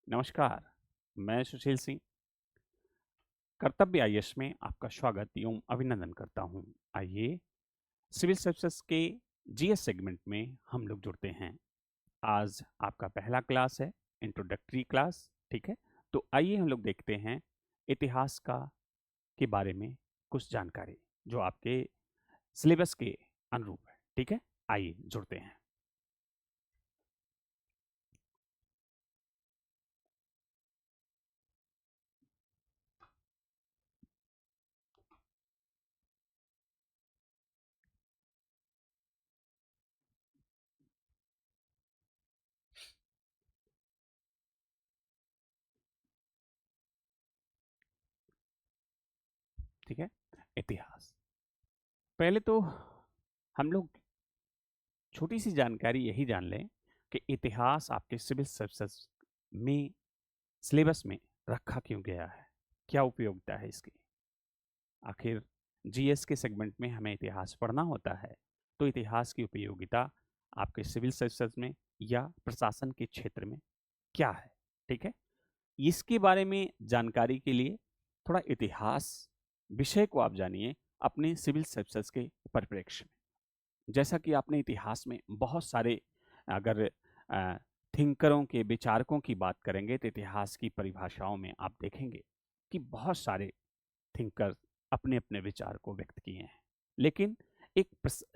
नमस्कार, मैं सुशील सिंह कर्तव्य आईएएस में आपका स्वागत एवं अभिनंदन करता हूं। आइए सिविल सर्विसेज के जीएस सेगमेंट में हम लोग जुड़ते हैं। आज आपका पहला क्लास है, इंट्रोडक्टरी क्लास। ठीक है, तो आइए हम लोग देखते हैं इतिहास का के बारे में कुछ जानकारी जो आपके सिलेबस के अनुरूप है। ठीक है, आइए जुड़ते हैं। ठीक है, इतिहास पहले तो हम लोग छोटी सी जानकारी यही जान लें कि इतिहास आपके सिविल सर्विसेज में सिलेबस में रखा क्यों गया है, क्या उपयोगिता है इसकी। आखिर जीएस के सेगमेंट में हमें इतिहास पढ़ना होता है, तो इतिहास की उपयोगिता आपके सिविल सर्विसेज में या प्रशासन के क्षेत्र में क्या है। ठीक है, इसके बारे में जानकारी के लिए थोड़ा इतिहास विषय को आप जानिए अपने सिविल सर्विसेज के परिप्रेक्ष्य में। जैसा कि आपने इतिहास में बहुत सारे, अगर थिंकरों के विचारकों की बात करेंगे तो इतिहास की परिभाषाओं में आप देखेंगे कि बहुत सारे थिंकर अपने अपने विचार को व्यक्त किए हैं। लेकिन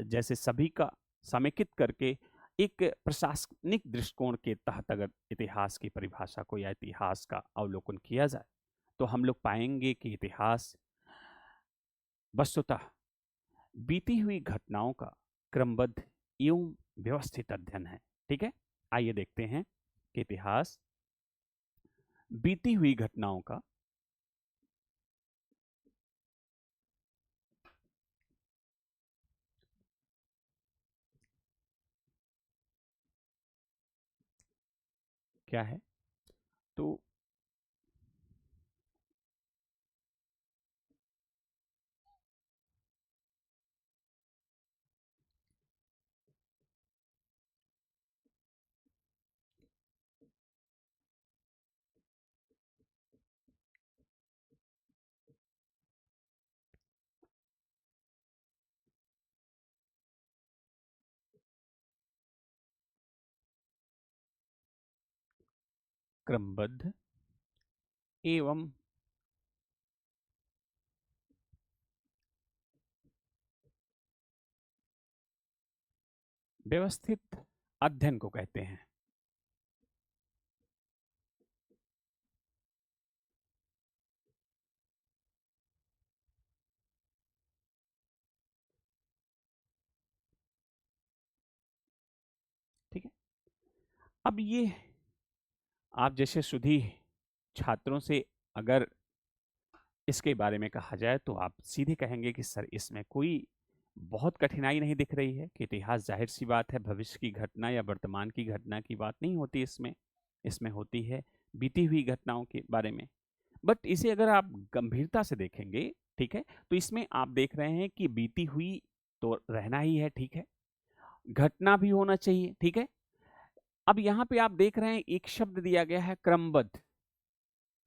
जैसे सभी का समेकित करके एक प्रशासनिक दृष्टिकोण के तहत अगर इतिहास की परिभाषा को या इतिहास का अवलोकन किया जाए तो हम लोग पाएंगे कि इतिहास वस्तुतः बीती हुई घटनाओं का क्रमबद्ध एवं व्यवस्थित अध्ययन है। ठीक है, आइए देखते हैं कि इतिहास बीती हुई घटनाओं का क्या है। तो क्रमबद्ध एवं व्यवस्थित अध्ययन को कहते हैं। ठीक है, अब ये आप जैसे सुधी छात्रों से अगर इसके बारे में कहा जाए तो आप सीधे कहेंगे कि सर इसमें कोई बहुत कठिनाई नहीं दिख रही है कि इतिहास जाहिर सी बात है भविष्य की घटना या वर्तमान की घटना की बात नहीं होती इसमें, इसमें होती है बीती हुई घटनाओं के बारे में। बट इसे अगर आप गंभीरता से देखेंगे, ठीक है, तो इसमें आप देख रहे हैं कि बीती हुई तो रहना ही है, ठीक है, घटना भी होना चाहिए, ठीक है। अब यहां पे आप देख रहे हैं एक शब्द दिया गया है क्रमबद्ध,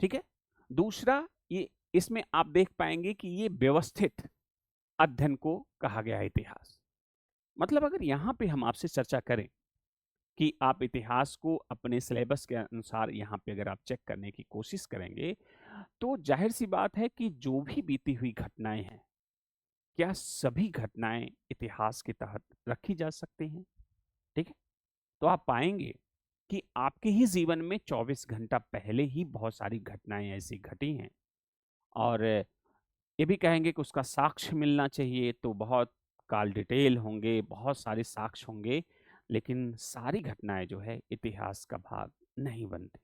ठीक है। दूसरा, ये इसमें आप देख पाएंगे कि ये व्यवस्थित अध्ययन को कहा गया है इतिहास। मतलब अगर यहां पे हम आपसे चर्चा करें कि आप इतिहास को अपने सिलेबस के अनुसार यहाँ पे अगर आप चेक करने की कोशिश करेंगे तो जाहिर सी बात है कि जो भी बीती हुई घटनाएं हैं, क्या सभी घटनाएं इतिहास के तहत रखी जा सकती हैं। ठीक है, तो आप पाएंगे कि आपके ही जीवन में 24 घंटा पहले ही बहुत सारी घटनाएं ऐसी घटी हैं और ये भी कहेंगे कि उसका साक्ष्य मिलना चाहिए तो बहुत काल डिटेल होंगे, बहुत सारे साक्ष्य होंगे, लेकिन सारी घटनाएं जो है इतिहास का भाग नहीं बनती।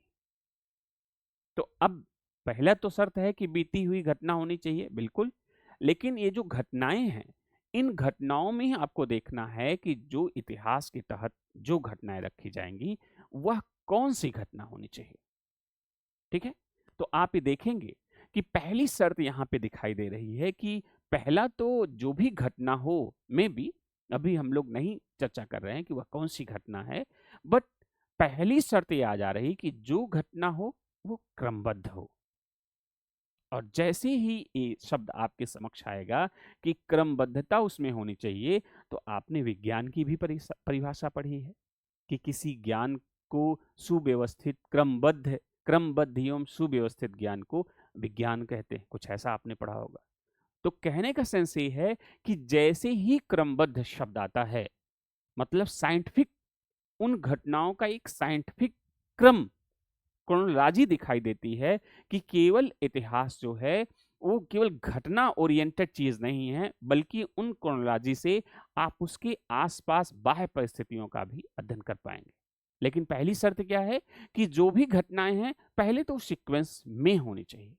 तो अब पहला तो शर्त है कि बीती हुई घटना होनी चाहिए, बिल्कुल। लेकिन ये जो घटनाएं हैं, इन घटनाओं में ही आपको देखना है कि जो इतिहास के तहत जो घटनाएं रखी जाएंगी वह कौन सी घटना होनी चाहिए। ठीक है, तो आप ये देखेंगे कि पहली शर्त यहां पे दिखाई दे रही है कि पहला तो जो भी घटना हो में भी, अभी हम लोग नहीं चर्चा कर रहे हैं कि वह कौन सी घटना है, बट पहली शर्त ये आ जा रही कि जो घटना हो वो क्रमबद्ध हो। और जैसे ही ये शब्द आपके समक्ष आएगा कि क्रमबद्धता उसमें होनी चाहिए, तो आपने विज्ञान की भी परिभाषा पढ़ी है कि किसी ज्ञान को सुव्यवस्थित, क्रमबद्ध एवं सुव्यवस्थित ज्ञान को विज्ञान कहते हैं। कुछ ऐसा आपने पढ़ा होगा। तो कहने का सेंस ये है कि जैसे ही क्रमबद्ध शब्द आता है, मतलब साइंटिफिक, उन घटनाओं का एक साइंटिफिक क्रम, क्रोनोलॉजी दिखाई देती है कि केवल इतिहास जो है वो केवल घटना ओरिएंटेड चीज नहीं है, बल्कि उन क्रोनोलॉजी से आप उसके आसपास बाह्य परिस्थितियों का भी अध्ययन कर पाएंगे। लेकिन पहली शर्त क्या है कि जो भी घटनाएं हैं पहले तो सीक्वेंस में होनी चाहिए।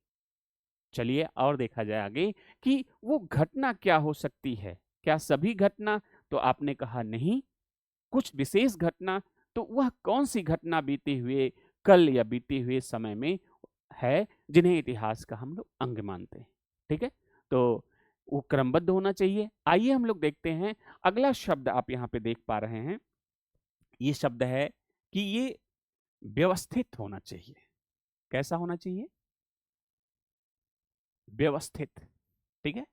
चलिए और देखा जाए आगे कि वो घटना क्या हो सकती है। क्या सभी घटना? तो आपने कहा नहीं, कुछ विशेष घटना। तो वह कौन सी घटना बीते हुए कल या बीते हुए समय में है जिन्हें इतिहास का हम लोग अंग मानते हैं। ठीक है, तो वो क्रमबद्ध होना चाहिए। आइए हम लोग देखते हैं अगला शब्द आप यहाँ पे देख पा रहे हैं। ये शब्द है कि ये व्यवस्थित होना चाहिए। कैसा होना चाहिए? व्यवस्थित। ठीक है,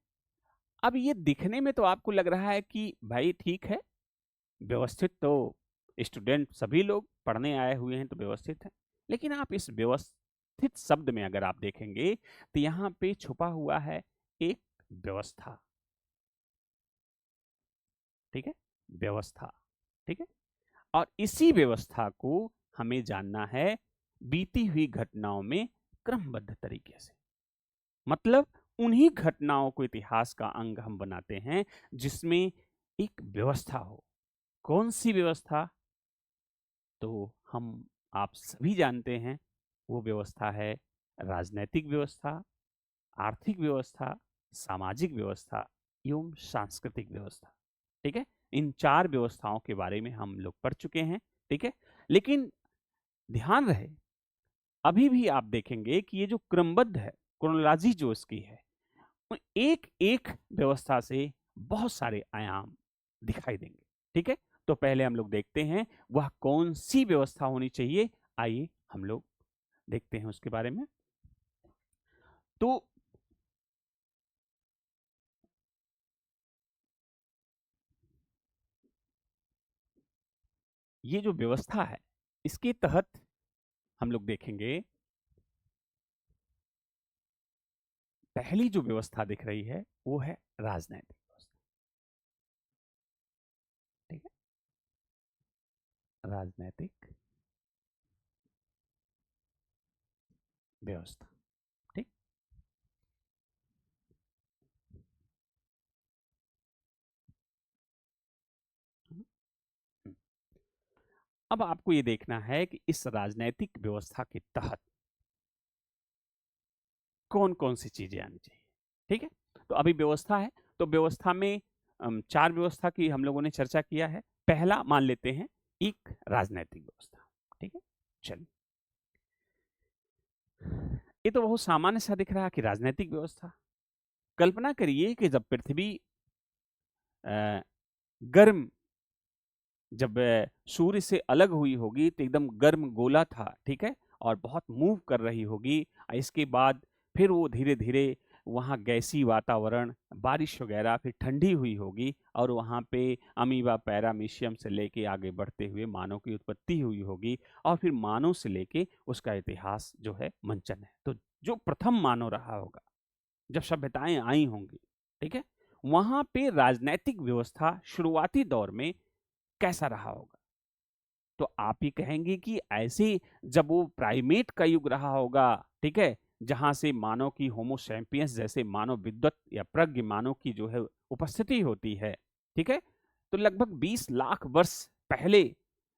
अब ये दिखने में तो आपको लग रहा है कि भाई ठीक है, व्यवस्थित तो स्टूडेंट सभी लोग पढ़ने आए हुए हैं तो व्यवस्थित है। लेकिन आप इस व्यवस्थित शब्द में अगर आप देखेंगे तो यहाँ पे छुपा हुआ है एक व्यवस्था। ठीक है, व्यवस्था। ठीक है, और इसी व्यवस्था को हमें जानना है बीती हुई घटनाओं में क्रमबद्ध तरीके से। मतलब उन्हीं घटनाओं को इतिहास का अंग हम बनाते हैं जिसमें एक व्यवस्था हो। कौन सी व्यवस्था? तो हम आप सभी जानते हैं वो व्यवस्था है राजनैतिक व्यवस्था, आर्थिक व्यवस्था, सामाजिक व्यवस्था एवं सांस्कृतिक व्यवस्था। ठीक है, इन चार व्यवस्थाओं के बारे में हम लोग पढ़ चुके हैं। ठीक है, लेकिन ध्यान रहे अभी भी आप देखेंगे कि ये जो क्रमबद्ध है, क्रोनोलॉजी जो इसकी है, एक एक व्यवस्था से बहुत सारे आयाम दिखाई देंगे। ठीक है, तो पहले हम लोग देखते हैं वह कौन सी व्यवस्था होनी चाहिए। आइए हम लोग देखते हैं उसके बारे में। तो ये जो व्यवस्था है इसके तहत हम लोग देखेंगे पहली जो व्यवस्था दिख रही है वो है राजनैतिक व्यवस्था। ठीक है, राजनैतिक व्यवस्था। ठीक, हम्म, हम्म। अब आपको ये देखना है कि इस राजनैतिक व्यवस्था के तहत कौन कौन सी चीजें आनी चाहिए। ठीक है, तो अभी व्यवस्था है, तो व्यवस्था में चार व्यवस्था की हम लोगों ने चर्चा किया है। पहला मान लेते हैं एक राजनैतिक व्यवस्था। ठीक है, चलिए, ये तो बहुत सामान्य सा दिख रहा है कि राजनैतिक व्यवस्था। कल्पना करिए कि जब पृथ्वी अ, गर्म, जब सूर्य से अलग हुई होगी तो एकदम गर्म गोला था। ठीक है, और बहुत मूव कर रही होगी। इसके बाद फिर वो धीरे धीरे वहाँ गैसी वातावरण, बारिश वगैरह, फिर ठंडी हुई होगी और वहाँ पे अमीबा पैरामीशियम से लेके आगे बढ़ते हुए मानव की उत्पत्ति हुई होगी। और फिर मानव से लेके उसका इतिहास जो है मंचन है। तो जो प्रथम मानव रहा होगा, जब सभ्यताएं आई होंगी, ठीक है, वहां पे राजनैतिक व्यवस्था शुरुआती दौर में कैसा रहा होगा? तो आप ही कहेंगे कि ऐसे जब वो प्राइमेट का युग रहा होगा, ठीक है, जहां से मानव की होमो सैपियंस जैसे मानव विद्वत या प्रज्ञ मानव की जो है उपस्थिति होती है। ठीक है, तो लगभग 20 लाख वर्ष पहले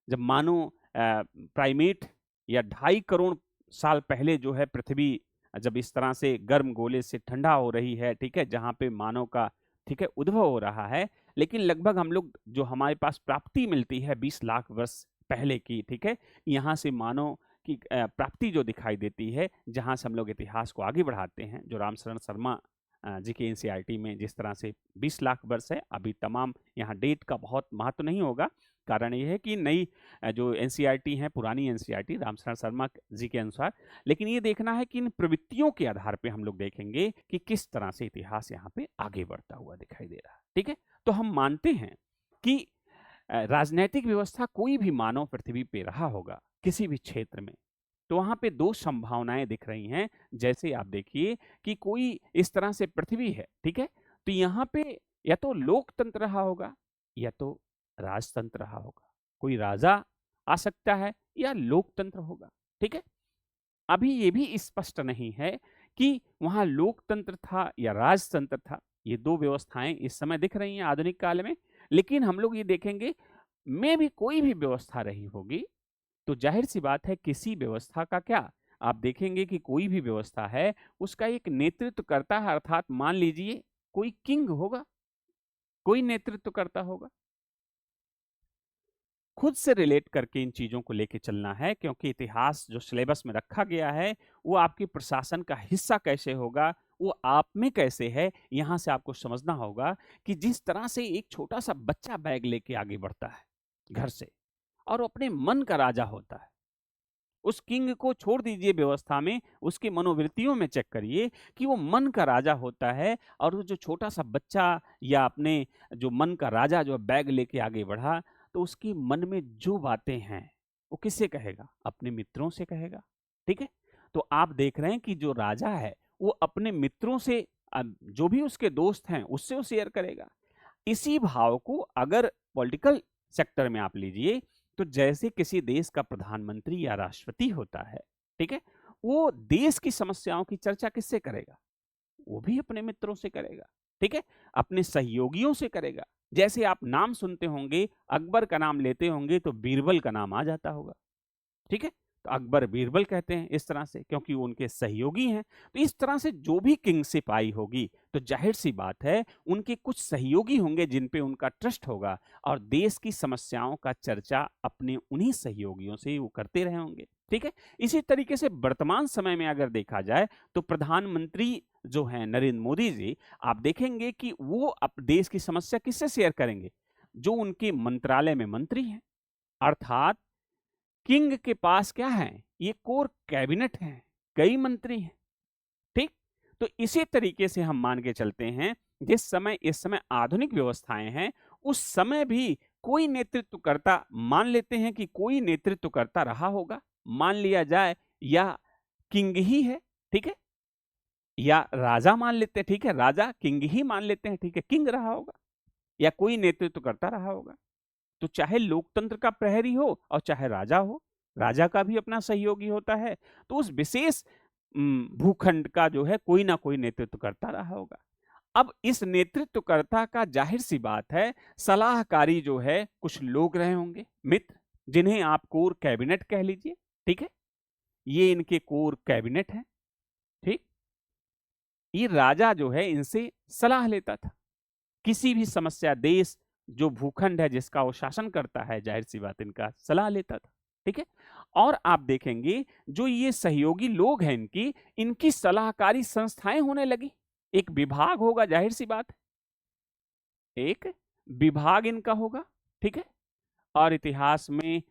जब मानव प्राइमेट या 2.5 करोड़ साल पहले जो है पृथ्वी जब इस तरह से गर्म गोले से ठंडा हो रही है, ठीक है, जहां पे मानव का, ठीक है, उद्भव हो रहा है। लेकिन लगभग हम लोग जो हमारे पास प्राप्ति मिलती है 20 लाख वर्ष पहले की, ठीक है, यहाँ से मानव की प्राप्ति जो दिखाई देती है, जहाँ से हम लोग इतिहास को आगे बढ़ाते हैं, जो रामशरण शर्मा जीके एनसीईआरटी में जिस तरह से 20 लाख वर्ष है, अभी तमाम यहाँ डेट का बहुत महत्व नहीं होगा। कारण ये है कि नई जो एनसीईआरटी है, पुरानी एनसीईआरटी रामशरण शर्मा जी के अनुसार, लेकिन ये देखना है कि इन प्रवृत्तियों के आधार पे हम लोग देखेंगे कि किस तरह से इतिहास यहाँ पे आगे बढ़ता हुआ दिखाई दे रहा है। ठीक है, तो हम मानते हैं कि राजनैतिक व्यवस्था कोई भी मानव पृथ्वी पे रहा होगा किसी भी क्षेत्र में, तो वहां पे दो संभावनाएं दिख रही हैं। जैसे आप देखिए कि कोई इस तरह से पृथ्वी है, ठीक है, तो यहाँ पे या तो लोकतंत्र रहा होगा या तो राजतंत्र रहा होगा। कोई राजा आ सकता है या लोकतंत्र होगा। ठीक है, अभी ये भी स्पष्ट नहीं है कि वहां लोकतंत्र था या राजतंत्र था। ये दो व्यवस्थाएं इस समय दिख रही हैं आधुनिक काल में, लेकिन हम लोग ये देखेंगे में भी कोई भी व्यवस्था रही होगी तो जाहिर सी बात है किसी व्यवस्था का क्या, आप देखेंगे कि कोई भी व्यवस्था है उसका एक नेतृत्व करता है, अर्थात मान लीजिए कोई किंग होगा, कोई नेतृत्व करता होगा। खुद से रिलेट करके इन चीजों को लेके चलना है, क्योंकि इतिहास जो सिलेबस में रखा गया है वो आपके प्रशासन का हिस्सा कैसे होगा, वो आप में कैसे है, यहां से आपको समझना होगा कि जिस तरह से एक छोटा सा बच्चा बैग लेके आगे बढ़ता है घर से और अपने मन का राजा होता है, उस किंग को छोड़ दीजिए व्यवस्था में, उसके मनोवृत्तियों में चेक करिए कि वो मन का राजा होता है। और वो जो छोटा सा बच्चा या अपने जो मन का राजा जो बैग लेके आगे बढ़ा, तो उसके मन में जो बातें हैं वो किससे कहेगा, अपने मित्रों से कहेगा। ठीक है, तो आप देख रहे हैं कि जो राजा है वो अपने मित्रों से, जो भी उसके दोस्त हैं उससे वो शेयर करेगा। इसी भाव को अगर पॉलिटिकल सेक्टर में आप लीजिए, तो जैसे किसी देश का प्रधानमंत्री या राष्ट्रपति होता है, ठीक है, वो देश की समस्याओं की चर्चा किससे करेगा, वो भी अपने मित्रों से करेगा। ठीक है, अपने सहयोगियों से करेगा। जैसे आप नाम सुनते होंगे, अकबर का नाम लेते होंगे तो बीरबल का नाम आ जाता होगा। ठीक है, तो अकबर बीरबल कहते हैं इस तरह से क्योंकि वो उनके सहयोगी हैं। तो इस तरह से जो भी किंगशिप आई होगी तो जाहिर सी बात है उनके कुछ सहयोगी होंगे जिन पे उनका ट्रस्ट होगा, और देश की समस्याओं का चर्चा अपने उन्हीं सहयोगियों से वो करते रहे होंगे। ठीक है, इसी तरीके से वर्तमान समय में अगर देखा जाए तो प्रधानमंत्री जो है नरेंद्र मोदी जी, आप देखेंगे कि वो अब देश की समस्या किससे शेयर करेंगे, जो उनके मंत्रालय में मंत्री हैं। अर्थात किंग के पास क्या है, ये कोर कैबिनेट है, कई मंत्री हैं। ठीक, तो इसी तरीके से हम मान के चलते हैं जिस समय इस समय आधुनिक व्यवस्थाएं हैं, उस समय भी कोई नेतृत्व करता, मान लेते हैं कि कोई नेतृत्व करता रहा होगा, मान लिया जाए या किंग ही है, ठीक है, या राजा मान लेते हैं, ठीक है, राजा किंग ही मान लेते हैं, ठीक है, किंग रहा होगा या कोई नेतृत्व करता रहा होगा। तो चाहे लोकतंत्र का प्रहरी हो और चाहे राजा हो, राजा का भी अपना सहयोगी होता है, तो उस विशेष भूखंड का जो है कोई ना कोई नेतृत्व करता रहा होगा। अब इस नेतृत्वकर्ता का जाहिर सी बात है सलाहकारी जो है कुछ लोग रहे होंगे, मित्र, जिन्हें आप कोर कैबिनेट कह लीजिए। ठीक है, ये इनके कोर कैबिनेट है। ठीक, ये राजा जो है इनसे सलाह लेता था, किसी भी समस्या, देश जो भूखंड है जिसका वो शासन करता है, जाहिर सी बात इनका सलाह लेता था। ठीक है, और आप देखेंगे जो ये सहयोगी लोग हैं इनकी, इनकी सलाहकारी संस्थाएं होने लगी, एक विभाग होगा, जाहिर सी बात है एक विभाग इनका होगा। ठीक है, और इतिहास में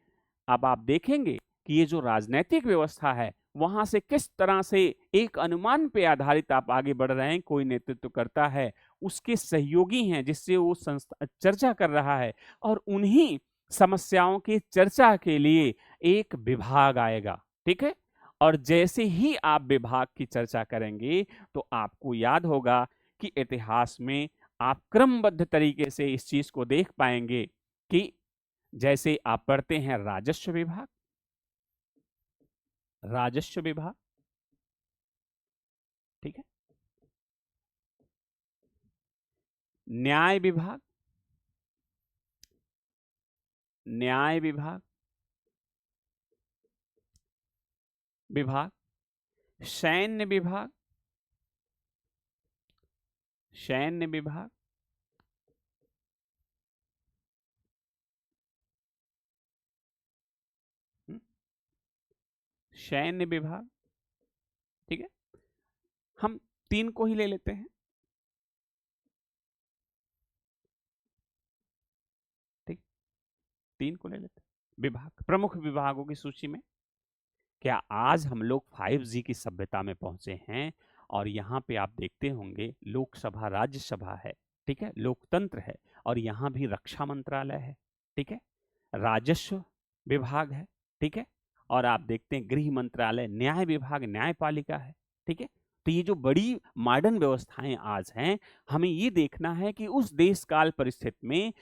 अब आप देखेंगे कि ये जो राजनैतिक व्यवस्था है वहां से किस तरह से एक अनुमान पे आधारित आप आगे बढ़ रहे हैं, कोई नेतृत्व करता है, उसके सहयोगी हैं जिससे वो संस्था चर्चा कर रहा है, और उन्हीं समस्याओं की चर्चा के लिए एक विभाग आएगा। ठीक है, और जैसे ही आप विभाग की चर्चा करेंगे तो आपको याद होगा कि इतिहास में आप क्रमबद्ध तरीके से इस चीज को देख पाएंगे कि जैसे आप पढ़ते हैं राजस्व विभाग, राजस्व विभाग, ठीक है, न्याय विभाग, न्याय विभाग, विभाग, सैन्य विभाग, सैन्य विभाग, सैन्य विभाग। ठीक है, हम तीन को ही ले लेते हैं। 3 को ले लेते हैं। विभाग, प्रमुख विभागों की सूची में क्या आज हम लोग 5G की सभ्यता में पहुंचे हैं। और यहाँ पे आप देखते होंगे लोकसभा राज्यसभा है, ठीक है, लोकतंत्र है, और यहाँ भी रक्षा मंत्रालय है, ठीक है, राजस्व विभाग है, ठीक है, और आप देखते हैं गृह मंत्रालय, न्याय विभाग, न्यायपालिका है, ठीक है। तो ये जो बड़ी मॉडर्न व्यवस्थाएं आज हैं, हमें ये देखना है कि उस देश काल परिस्थिति में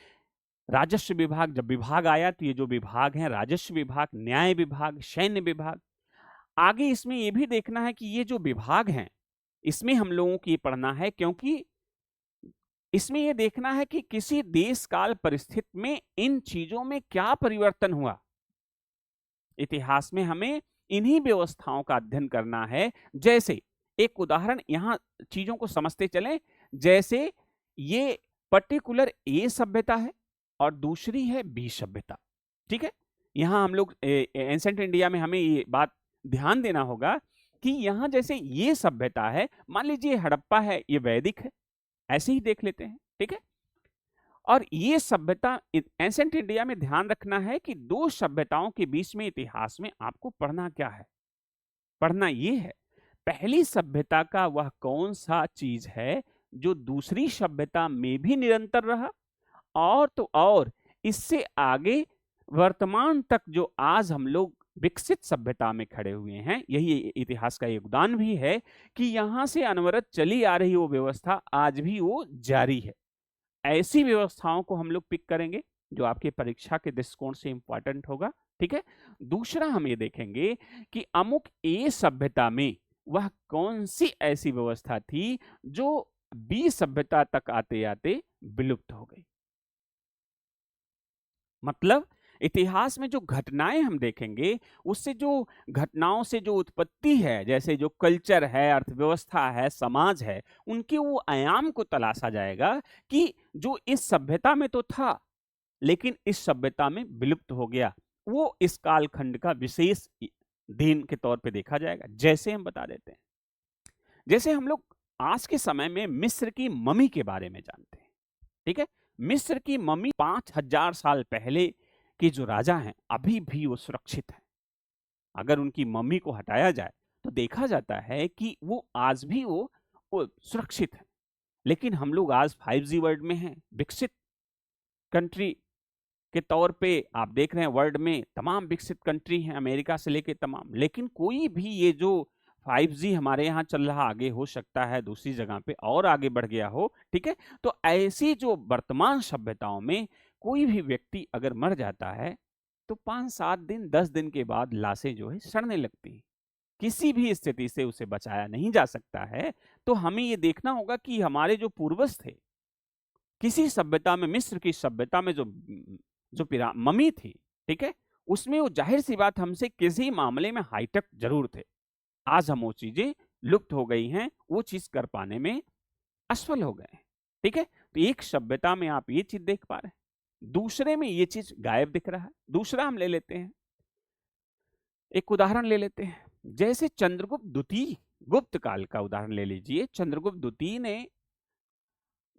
राजस्व विभाग, जब विभाग आया तो ये जो विभाग हैं, राजस्व विभाग, न्याय विभाग, सैन्य विभाग, आगे इसमें यह भी देखना है कि ये जो विभाग हैं, इसमें हम लोगों को ये पढ़ना है, क्योंकि इसमें यह देखना है कि किसी देश काल परिस्थिति में इन चीजों में क्या परिवर्तन हुआ। इतिहास में हमें इन्हीं व्यवस्थाओं का अध्ययन करना है। जैसे एक उदाहरण यहां चीजों को समझते चलें, जैसे ये पर्टिकुलर ए सभ्यता है और दूसरी है बी सभ्यता, ठीक है। यहां हम लोग एंसेंट इंडिया में हमें ये बात ध्यान देना होगा कि यहां जैसे ये सभ्यता है, मान लीजिए हड़प्पा है, ये वैदिक है, ऐसे ही देख लेते हैं, ठीक है। और ये सभ्यता, एंसेंट इंडिया में ध्यान रखना है कि दो सभ्यताओं के बीच में इतिहास में आपको पढ़ना क्या है। पढ़ना ये है, पहली सभ्यता का वह कौन सा चीज है जो दूसरी सभ्यता में भी निरंतर रहा, और तो और इससे आगे वर्तमान तक जो आज हम लोग विकसित सभ्यता में खड़े हुए हैं, यही इतिहास का योगदान भी है कि यहां से अनवरत चली आ रही वो व्यवस्था आज भी वो जारी है। ऐसी व्यवस्थाओं को हम लोग पिक करेंगे जो आपके परीक्षा के दृष्टिकोण से इंपॉर्टेंट होगा, ठीक है। दूसरा हम ये देखेंगे कि अमुक ए सभ्यता में वह कौन सी ऐसी व्यवस्था थी जो बी सभ्यता तक आते आते विलुप्त हो गई। मतलब इतिहास में जो घटनाएं हम देखेंगे, उससे जो घटनाओं से जो उत्पत्ति है, जैसे जो कल्चर है, अर्थव्यवस्था है, समाज है, उनके वो आयाम को तलाशा जाएगा कि जो इस सभ्यता में तो था लेकिन इस सभ्यता में विलुप्त हो गया, वो इस कालखंड का विशेष दिन के तौर पे देखा जाएगा। जैसे हम बता देते हैं, जैसे हम लोग आज के समय में मिस्र की मम्मी के बारे में जानते हैं, ठीक है। मिस्र की मम्मी 5000 साल पहले के जो राजा हैं, अभी भी वो सुरक्षित हैं। अगर उनकी मम्मी को हटाया जाए तो देखा जाता है कि वो आज भी वो सुरक्षित है। लेकिन हम लोग आज 5G वर्ल्ड में हैं, विकसित कंट्री के तौर पे आप देख रहे हैं, वर्ल्ड में तमाम विकसित कंट्री हैं, अमेरिका से लेके तमाम, लेकिन कोई भी ये जो 5G हमारे यहाँ चल रहा, आगे हो सकता है दूसरी जगह पे और आगे बढ़ गया हो, ठीक है। तो ऐसी जो वर्तमान सभ्यताओं में कोई भी व्यक्ति अगर मर जाता है तो 5-7 दिन 10 दिन के बाद लाशें जो है सड़ने लगती हैं। किसी भी स्थिति से उसे बचाया नहीं जा सकता है। तो हमें ये देखना होगा कि हमारे जो पूर्वज थे, किसी सभ्यता में, मिस्र की सभ्यता में जो मम्मी थी, ठीक है, उसमें वो जाहिर सी बात हमसे किसी मामले में हाईटेक जरूर थे। आज हम वो चीजें लुप्त हो गई हैं, वो चीज कर पाने में असफल हो गए, ठीक है। तो एक सभ्यता में आप ये चीज देख पा रहे हैं, दूसरे में ये चीज गायब दिख रहा है। दूसरा हम ले लेते हैं, एक उदाहरण ले लेते हैं, जैसे चंद्रगुप्त द्वितीय, गुप्त काल का उदाहरण ले लीजिए। चंद्रगुप्त द्वितीय ने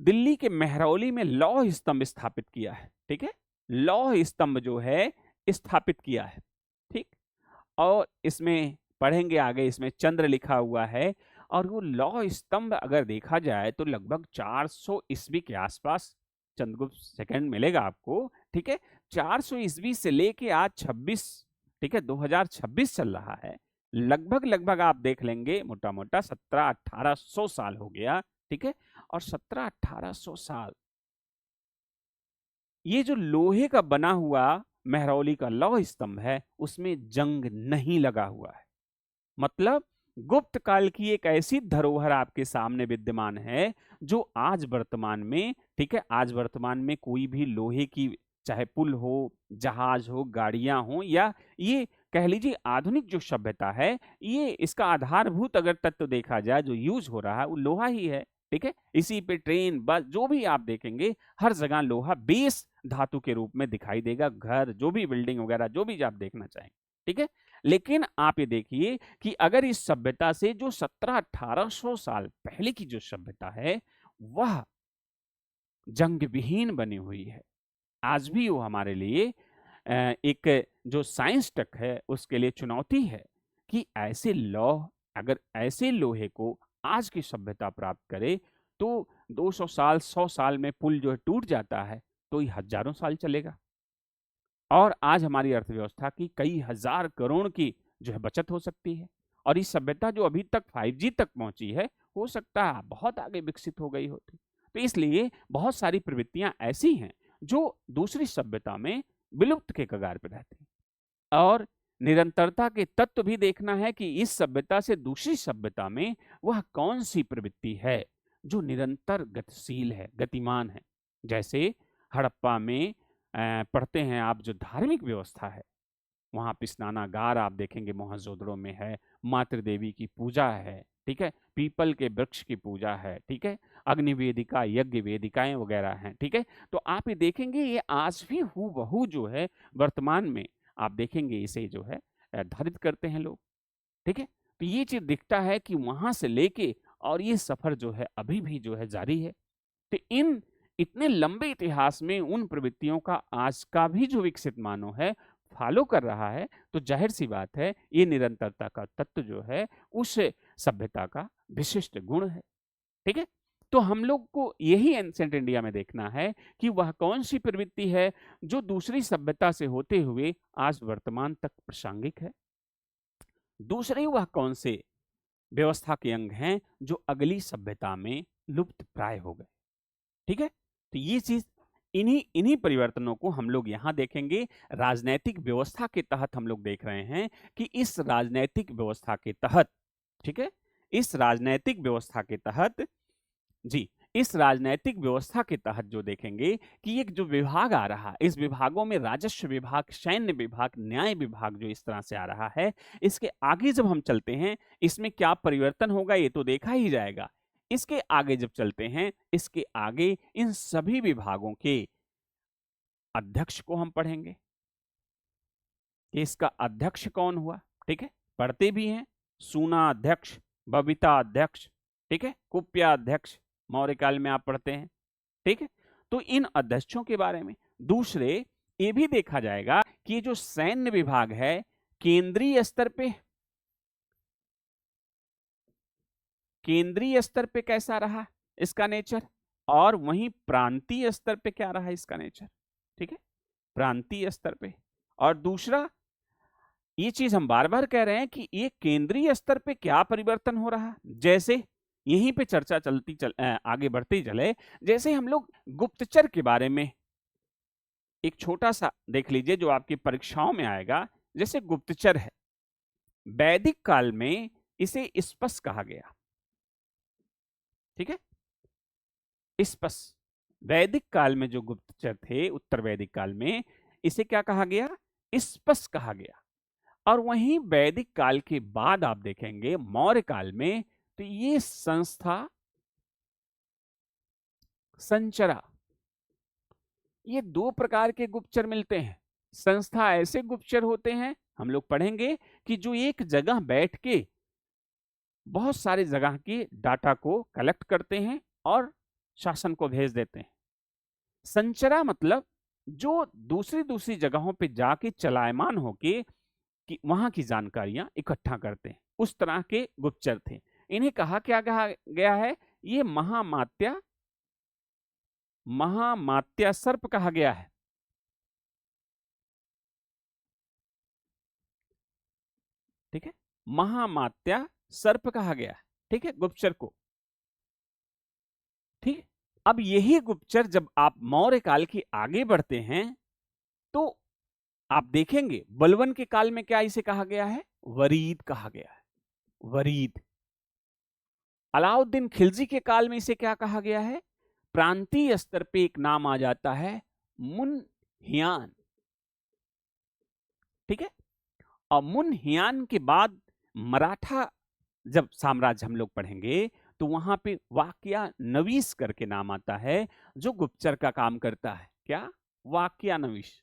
दिल्ली के मेहरौली में लौह स्तंभ स्थापित किया है, ठीक है। लौह स्तंभ जो है स्थापित किया है, ठीक। और इसमें पढ़ेंगे आगे, इसमें चंद्र लिखा हुआ है। और वो लौह स्तंभ अगर देखा जाए तो लगभग 400 ईस्वी के आसपास चंद्रगुप्त सेकंड मिलेगा आपको, ठीक है। 400 ईस्वी से लेके आज 26, ठीक है, 2026 चल रहा है। लगभग आप देख लेंगे मोटा मोटा 1700-1800 साल हो गया, ठीक है। और 1700-1800 साल ये जो लोहे का बना हुआ मेहरौली का लौह स्तंभ है, उसमें जंग नहीं लगा हुआ है। मतलब गुप्त काल की एक ऐसी धरोहर आपके सामने विद्यमान है जो आज वर्तमान में, ठीक है, आज वर्तमान में कोई भी लोहे की, चाहे पुल हो, जहाज हो, गाड़ियां हो, या ये कह लीजिए आधुनिक जो सभ्यता है, ये इसका आधारभूत अगर तत्व देखा जाए जो यूज हो रहा है वो लोहा ही है, ठीक है। इसी पे ट्रेन, बस, जो भी आप देखेंगे हर जगह लोहा बेस धातु के रूप में दिखाई देगा। घर, जो भी बिल्डिंग वगैरह जो भी आप देखना चाहेंगे, ठीक है। लेकिन आप ये देखिए कि अगर इस सभ्यता से जो 1700-1800 साल पहले की जो सभ्यता है वह जंग विहीन बनी हुई है, आज भी वो हमारे लिए एक जो साइंस टेक है उसके लिए चुनौती है कि ऐसे लौह, अगर ऐसे लोहे को आज की सभ्यता प्राप्त करे तो 200 साल 100 साल में पुल जो है टूट जाता है तो ये हजारों साल चलेगा। और आज हमारी अर्थव्यवस्था की कई हजार करोड़ की जो है बचत हो सकती है। और इस सभ्यता जो अभी तक 5G तक पहुंची है, हो सकता है बहुत आगे विकसित हो गई होती। तो इसलिए बहुत सारी प्रवृत्तियां ऐसी हैं जो दूसरी सभ्यता में विलुप्त के कगार पर रहती हैं। और निरंतरता के तत्व भी देखना है कि इस सभ्यता से दूसरी सभ्यता में वह कौन सी प्रवृत्ति है जो निरंतर गतिशील है, गतिमान है। जैसे हड़प्पा में पढ़ते हैं आप, जो धार्मिक व्यवस्था है वहाँ पे स्नानागार आप देखेंगे मोहनजोदड़ो में है, मातृ देवी की पूजा है, ठीक है, पीपल के वृक्ष की पूजा है, ठीक है, अग्नि वेदिका, यज्ञ वेदिकाएं वगैरह हैं, ठीक है। तो आप ये देखेंगे ये आज भी हूबहू जो है वर्तमान में आप देखेंगे इसे जो है धारित करते हैं लोग, ठीक है। तो ये चीज दिखता है कि वहां से लेके और ये सफर जो है अभी भी जो है जारी है। तो इन इतने लंबे इतिहास में उन प्रवृत्तियों का आज का भी जो विकसित मानव है फॉलो कर रहा है, तो जाहिर सी बात है ये निरंतरता का तत्व जो है उस सभ्यता का विशिष्ट गुण है, ठीक है। तो हम लोग को यही एंशिएंट इंडिया में देखना है कि वह कौन सी प्रवृत्ति है जो दूसरी सभ्यता से होते हुए आज वर्तमान तक प्रासंगिक है। दूसरे वह कौन से व्यवस्था के अंग हैं जो अगली सभ्यता में लुप्त प्राय हो गए, ठीक है। तो ये चीज इन्हीं इन्हीं परिवर्तनों को हम लोग यहां देखेंगे। राजनैतिक व्यवस्था के तहत हम लोग देख रहे हैं कि इस राजनैतिक व्यवस्था के तहत, ठीक है, इस राजनैतिक व्यवस्था के तहत, जी, इस राजनैतिक व्यवस्था के तहत जो देखेंगे कि एक जो विभाग आ रहा, इस विभागों में राजस्व विभाग, सैन्य विभाग, न्याय विभाग जो इस तरह से आ रहा है, इसके आगे जब हम चलते हैं इसमें क्या परिवर्तन होगा ये तो देखा ही जाएगा। इसके आगे जब चलते हैं, इसके आगे इन सभी विभागों के अध्यक्ष को हम पढ़ेंगे कि इसका अध्यक्ष कौन हुआ, ठीक है, पढ़ते भी हैं। सूना अध्यक्ष, बबीता अध्यक्ष, ठीक है, कुप्या अध्यक्ष, मौर्य काल में आप पढ़ते हैं, ठीक है। तो इन अध्यक्षों के बारे में दूसरे ये भी देखा जाएगा कि ये जो सैन्य विभाग है केंद्रीय स्तर पे कैसा रहा इसका नेचर, और वहीं प्रांतीय स्तर पे क्या रहा इसका नेचर, ठीक है, प्रांतीय स्तर पे। और दूसरा ये चीज हम बार बार कह रहे हैं कि ये केंद्रीय स्तर पे क्या परिवर्तन हो रहा, जैसे यहीं पे चर्चा आगे बढ़ते चले। जैसे हम लोग गुप्तचर के बारे में एक छोटा सा देख लीजिए जो आपकी परीक्षाओं में आएगा। जैसे गुप्तचर है, वैदिक काल में इसे स्पस कहा गया, ठीक है, स्पस। वैदिक काल में जो गुप्तचर थे उत्तर वैदिक काल में, इसे क्या कहा गया, स्पस कहा गया। और वहीं वैदिक काल के बाद आप देखेंगे मौर्य काल में, तो ये संस्था संचरा, ये दो प्रकार के गुप्तचर मिलते हैं। संस्था ऐसे गुप्तचर होते हैं हम लोग पढ़ेंगे कि जो एक जगह बैठ के बहुत सारी जगह की डाटा को कलेक्ट करते हैं और शासन को भेज देते हैं। संचरा मतलब जो दूसरी दूसरी जगहों पे जाके चलायमान होके कि वहां की जानकारियां इकट्ठा करते हैं, उस तरह के गुप्तचर थे। इन्हें क्या कहा गया है, ये महामात्या सर्प कहा गया है, ठीक है, महामात्या सर्प कहा गया है, ठीक है, गुप्तचर को, ठीक। अब यही गुप्तचर जब आप मौर्य काल के आगे बढ़ते हैं तो आप देखेंगे बलवन के काल में क्या इसे कहा गया है, वरीद कहा गया है, वरीद। अलाउद्दीन खिलजी के काल में इसे क्या कहा गया है, प्रांतीय स्तर पे एक नाम आ जाता है मुनहियान, ठीक है। और मुनहियान के बाद मराठा जब साम्राज्य हम लोग पढ़ेंगे तो वहां पे वाकया नवीस करके नाम आता है जो गुप्तचर का काम करता है, क्या, वाकया नवीस,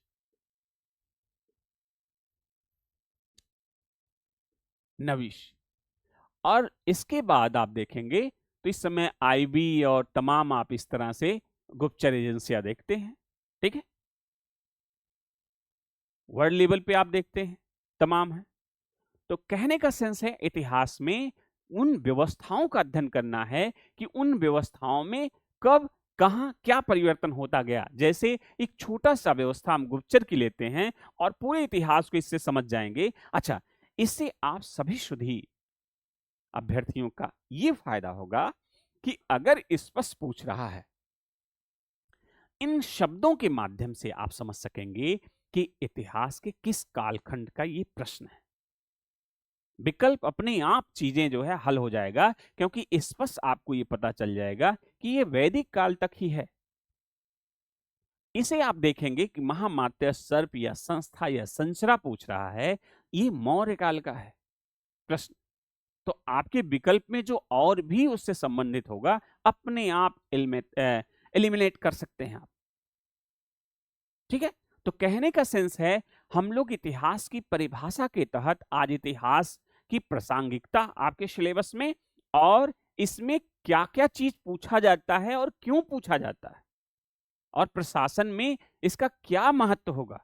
नवीश। और इसके बाद आप देखेंगे तो इस समय आईबी और तमाम आप इस तरह से गुप्तचर एजेंसियां देखते हैं, ठीक है। वर्ल्ड लेवल पे आप देखते हैं तमाम है। तो कहने का सेंस है इतिहास में उन व्यवस्थाओं का अध्ययन करना है कि उन व्यवस्थाओं में कब कहां क्या परिवर्तन होता गया। जैसे एक छोटा सा व्यवस्था हम गुप्तचर की लेते हैं और पूरे इतिहास को इससे समझ जाएंगे। अच्छा, इससे आप सभी शुद्धी अभ्यर्थियों का ये फायदा होगा कि अगर स्पष्ट पूछ रहा है, इन शब्दों के माध्यम से आप समझ सकेंगे कि इतिहास के किस कालखंड का ये प्रश्न है। विकल्प अपने आप चीजें जो है हल हो जाएगा, क्योंकि स्पष्ट आपको ये पता चल जाएगा कि ये वैदिक काल तक ही है। इसे आप देखेंगे कि महामात्य सर्प या संस्था या संचरा पूछ रहा है, ये मौर्य काल का है प्रश्न। तो आपके विकल्प में जो और भी उससे संबंधित होगा, अपने आप एलिमिनेट कर सकते हैं आप। ठीक है। तो कहने का सेंस है, हम लोग इतिहास की परिभाषा के तहत आज इतिहास की प्रासंगिकता आपके सिलेबस में और इसमें क्या क्या चीज पूछा जाता है और क्यों पूछा जाता है और प्रशासन में इसका क्या महत्व होगा।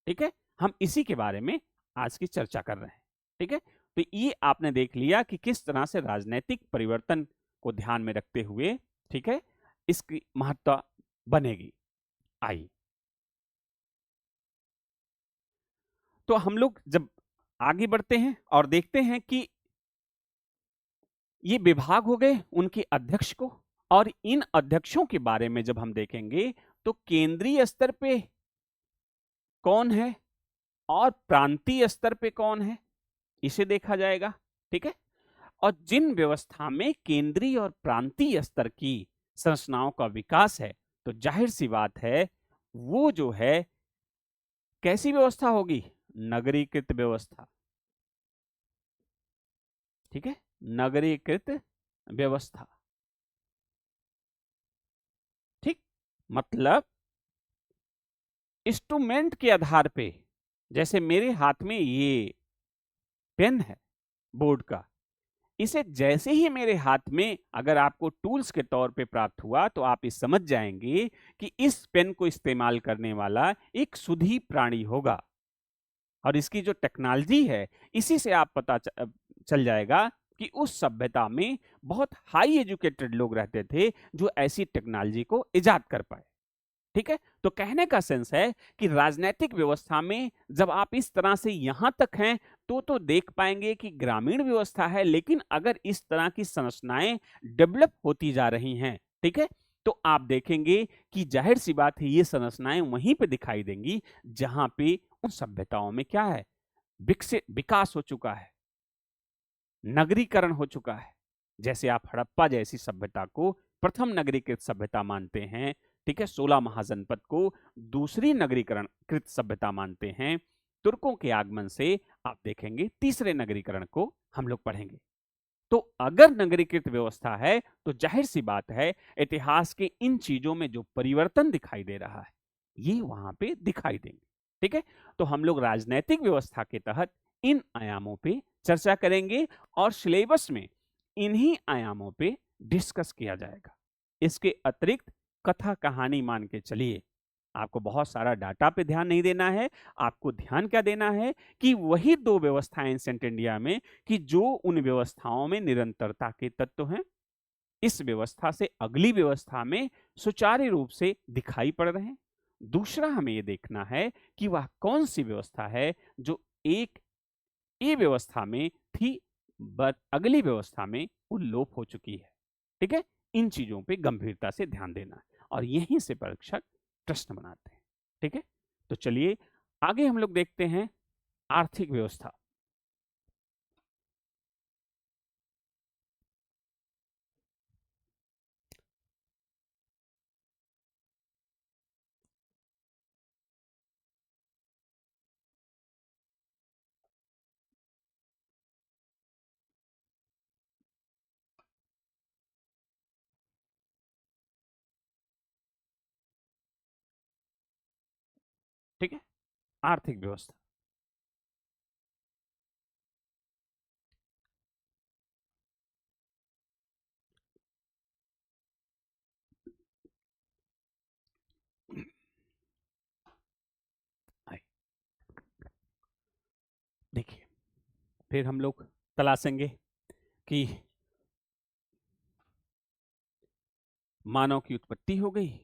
ठीक है, हम इसी के बारे में आज की चर्चा कर रहे हैं। ठीक है, तो ये आपने देख लिया कि किस तरह से राजनीतिक परिवर्तन को ध्यान में रखते हुए, ठीक है, इसकी महत्ता बनेगी। आइए, तो हम लोग जब आगे बढ़ते हैं और देखते हैं कि ये विभाग हो गए उनके अध्यक्ष को, और इन अध्यक्षों के बारे में जब हम देखेंगे तो केंद्रीय स्तर पे कौन है और प्रांतीय स्तर पे कौन है, इसे देखा जाएगा। ठीक है, और जिन व्यवस्था में केंद्रीय और प्रांतीय स्तर की संरचनाओं का विकास है, तो जाहिर सी बात है वो जो है कैसी व्यवस्था होगी, नगरीकृत व्यवस्था। ठीक है, नगरीकृत व्यवस्था। ठीक, मतलब इंस्ट्रूमेंट के आधार पे, जैसे मेरे हाथ में ये पेन है बोर्ड का, इसे जैसे ही मेरे हाथ में अगर आपको टूल्स के तौर पे प्राप्त हुआ तो आप ये समझ जाएंगे कि इस पेन को इस्तेमाल करने वाला एक सुधी प्राणी होगा। और इसकी जो टेक्नोलॉजी है, इसी से आप पता चल जाएगा कि उस सभ्यता में बहुत हाई एजुकेटेड लोग रहते थे जो ऐसी टेक्नोलॉजी को इजाद कर पाए। ठीक है, तो कहने का सेंस है कि राजनीतिक व्यवस्था में जब आप इस तरह से यहां तक हैं तो देख पाएंगे कि ग्रामीण व्यवस्था है, लेकिन अगर इस तरह की संरचनाएं डेवलप होती जा रही हैं, ठीक है, तो आप देखेंगे कि जाहिर सी बात है ये संरचनाएं वहीं पे दिखाई देंगी जहां पे उन सभ्यताओं में क्या है, विकसित विकास हो चुका है, नगरीकरण हो चुका है। जैसे आप हड़प्पा जैसी सभ्यता को प्रथम नगरीकृत सभ्यता मानते हैं, ठीक है, 16 महाजनपद को दूसरी नगरीकरण कृत सभ्यता मानते हैं। तुर्कों के आगमन से आप देखेंगे तीसरे नगरीकरण को हम लोग पढ़ेंगे। तो अगर नगरीकृत व्यवस्था है तो जाहिर सी बात है इतिहास के इन चीजों में जो परिवर्तन दिखाई दे रहा है ये वहां पे दिखाई देंगे। ठीक है, तो हम लोग राजनैतिक व्यवस्था के तहत इन आयामों पे चर्चा करेंगे और सिलेबस में इन्हीं आयामों पे डिस्कस किया जाएगा। इसके अतिरिक्त कथा कहानी मान के चलिए, आपको बहुत सारा डाटा पे ध्यान नहीं देना है। आपको ध्यान क्या देना है कि वही दो व्यवस्थाएं एंसेंट इंडिया में कि जो उन व्यवस्थाओं में निरंतरता के तत्व हैं, इस व्यवस्था से अगली व्यवस्था में सुचारू रूप से दिखाई पड़ रहे हैं। दूसरा हमें यह देखना है कि वह कौन सी व्यवस्था है जो एक ये व्यवस्था में थी बट अगली व्यवस्था में उल्लोप हो चुकी है। ठीक है, इन चीजों पे गंभीरता से ध्यान देना है और यहीं से परीक्षक प्रश्न बनाते हैं। ठीक है, तो चलिए आगे हम लोग देखते हैं आर्थिक व्यवस्था। ठीक है, आर्थिक व्यवस्था। फिर हम लोग तलाशेंगे कि मानव की उत्पत्ति हो गई,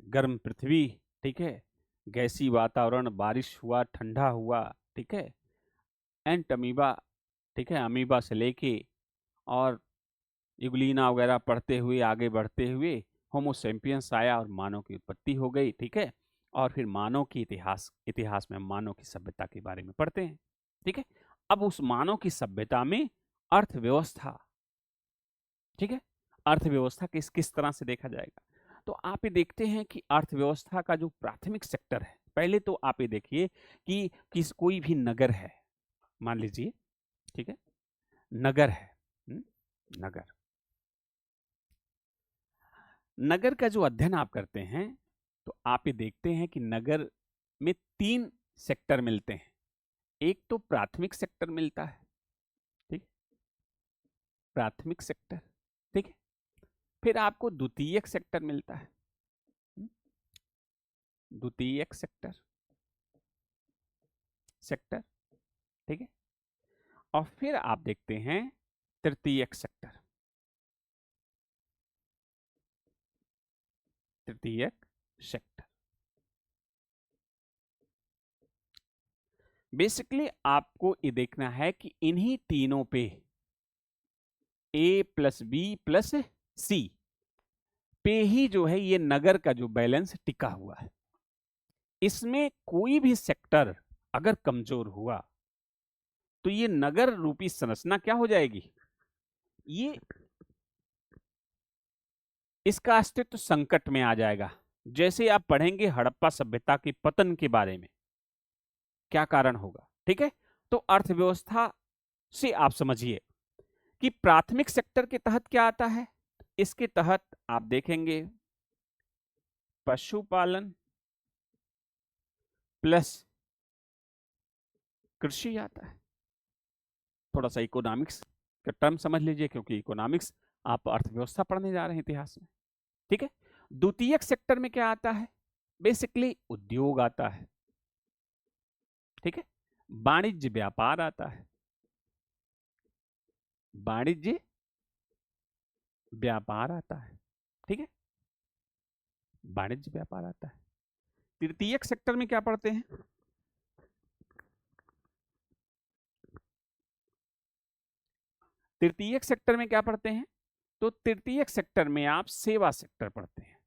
गर्म पृथ्वी, ठीक है, गैसी वातावरण, बारिश हुआ, ठंडा हुआ, ठीक है, एंट अमीबा, ठीक है, अमीबा से लेके और यूग्लिना वगैरह पढ़ते हुए आगे बढ़ते हुए होमोसेपियंस आया और मानव की उत्पत्ति हो गई, ठीक है। और फिर मानव की इतिहास में मानव की सभ्यता के बारे में पढ़ते हैं, ठीक है। अब उस मानव की सभ्यता में अर्थव्यवस्था, ठीक है, अर्थव्यवस्था किस किस तरह से देखा जाएगा, तो आप ये देखते हैं कि अर्थव्यवस्था का जो प्राथमिक सेक्टर है, पहले तो आप ये देखिए कि कोई भी नगर है, मान लीजिए, ठीक है, नगर है, नगर, नगर का जो अध्ययन आप करते हैं तो आप ये देखते हैं कि नगर में 3 सेक्टर मिलते हैं। एक तो प्राथमिक सेक्टर मिलता है, ठीक, प्राथमिक सेक्टर, ठीक है। फिर आपको द्वितीयक सेक्टर मिलता है, द्वितीयक सेक्टर, सेक्टर, ठीक है। और फिर आप देखते हैं तृतीयक सेक्टर, तृतीयक सेक्टर। बेसिकली आपको ये देखना है कि इन्हीं तीनों पे A+B+C पे ही जो है ये नगर का जो बैलेंस टिका हुआ है। इसमें कोई भी सेक्टर अगर कमजोर हुआ तो ये नगर रूपी संरचना क्या हो जाएगी, ये इसका अस्तित्व संकट में आ जाएगा। जैसे आप पढ़ेंगे हड़प्पा सभ्यता के पतन के बारे में, क्या कारण होगा, ठीक है। तो अर्थव्यवस्था से आप समझिए कि प्राथमिक सेक्टर के तहत क्या आता है, इसके तहत आप देखेंगे पशुपालन प्लस कृषि आता है। थोड़ा सा इकोनॉमिक्स का टर्म समझ लीजिए, क्योंकि इकोनॉमिक्स आप अर्थव्यवस्था पढ़ने जा रहे हैं इतिहास में, ठीक है। द्वितीयक सेक्टर में क्या आता है, बेसिकली उद्योग आता है, ठीक है, वाणिज्य व्यापार आता है, वाणिज्य व्यापार आता है, ठीक है, वाणिज्य व्यापार आता है। तृतीयक सेक्टर में क्या पढ़ते हैं, तृतीयक सेक्टर में क्या पढ़ते हैं, तो तृतीयक सेक्टर में आप सेवा सेक्टर पढ़ते हैं,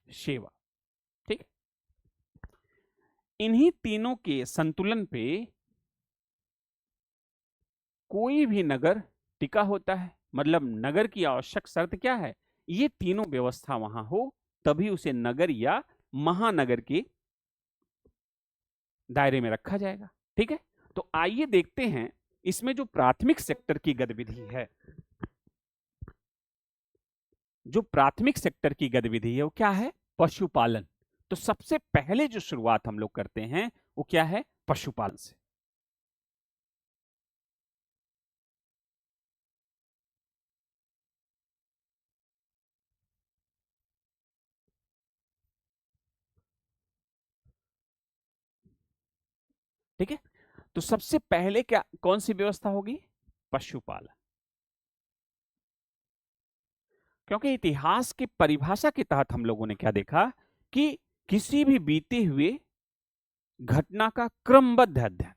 सेवा, ठीक। इन्हीं तीनों के संतुलन पे कोई भी नगर टिका होता है। मतलब नगर की आवश्यक शर्त क्या है, ये तीनों व्यवस्था वहां हो, तभी उसे नगर या महानगर के दायरे में रखा जाएगा, ठीक है। तो आइए देखते हैं इसमें जो प्राथमिक सेक्टर की गतिविधि है, जो प्राथमिक सेक्टर की गतिविधि है वो क्या है, पशुपालन। तो सबसे पहले जो शुरुआत हम लोग करते हैं वो क्या है, पशुपालन से। ठीक है, तो सबसे पहले क्या कौन सी व्यवस्था होगी, पशुपालन। क्योंकि इतिहास की परिभाषा के तहत हम लोगों ने क्या देखा कि किसी भी बीते हुए घटना का क्रमबद्ध अध्ययन,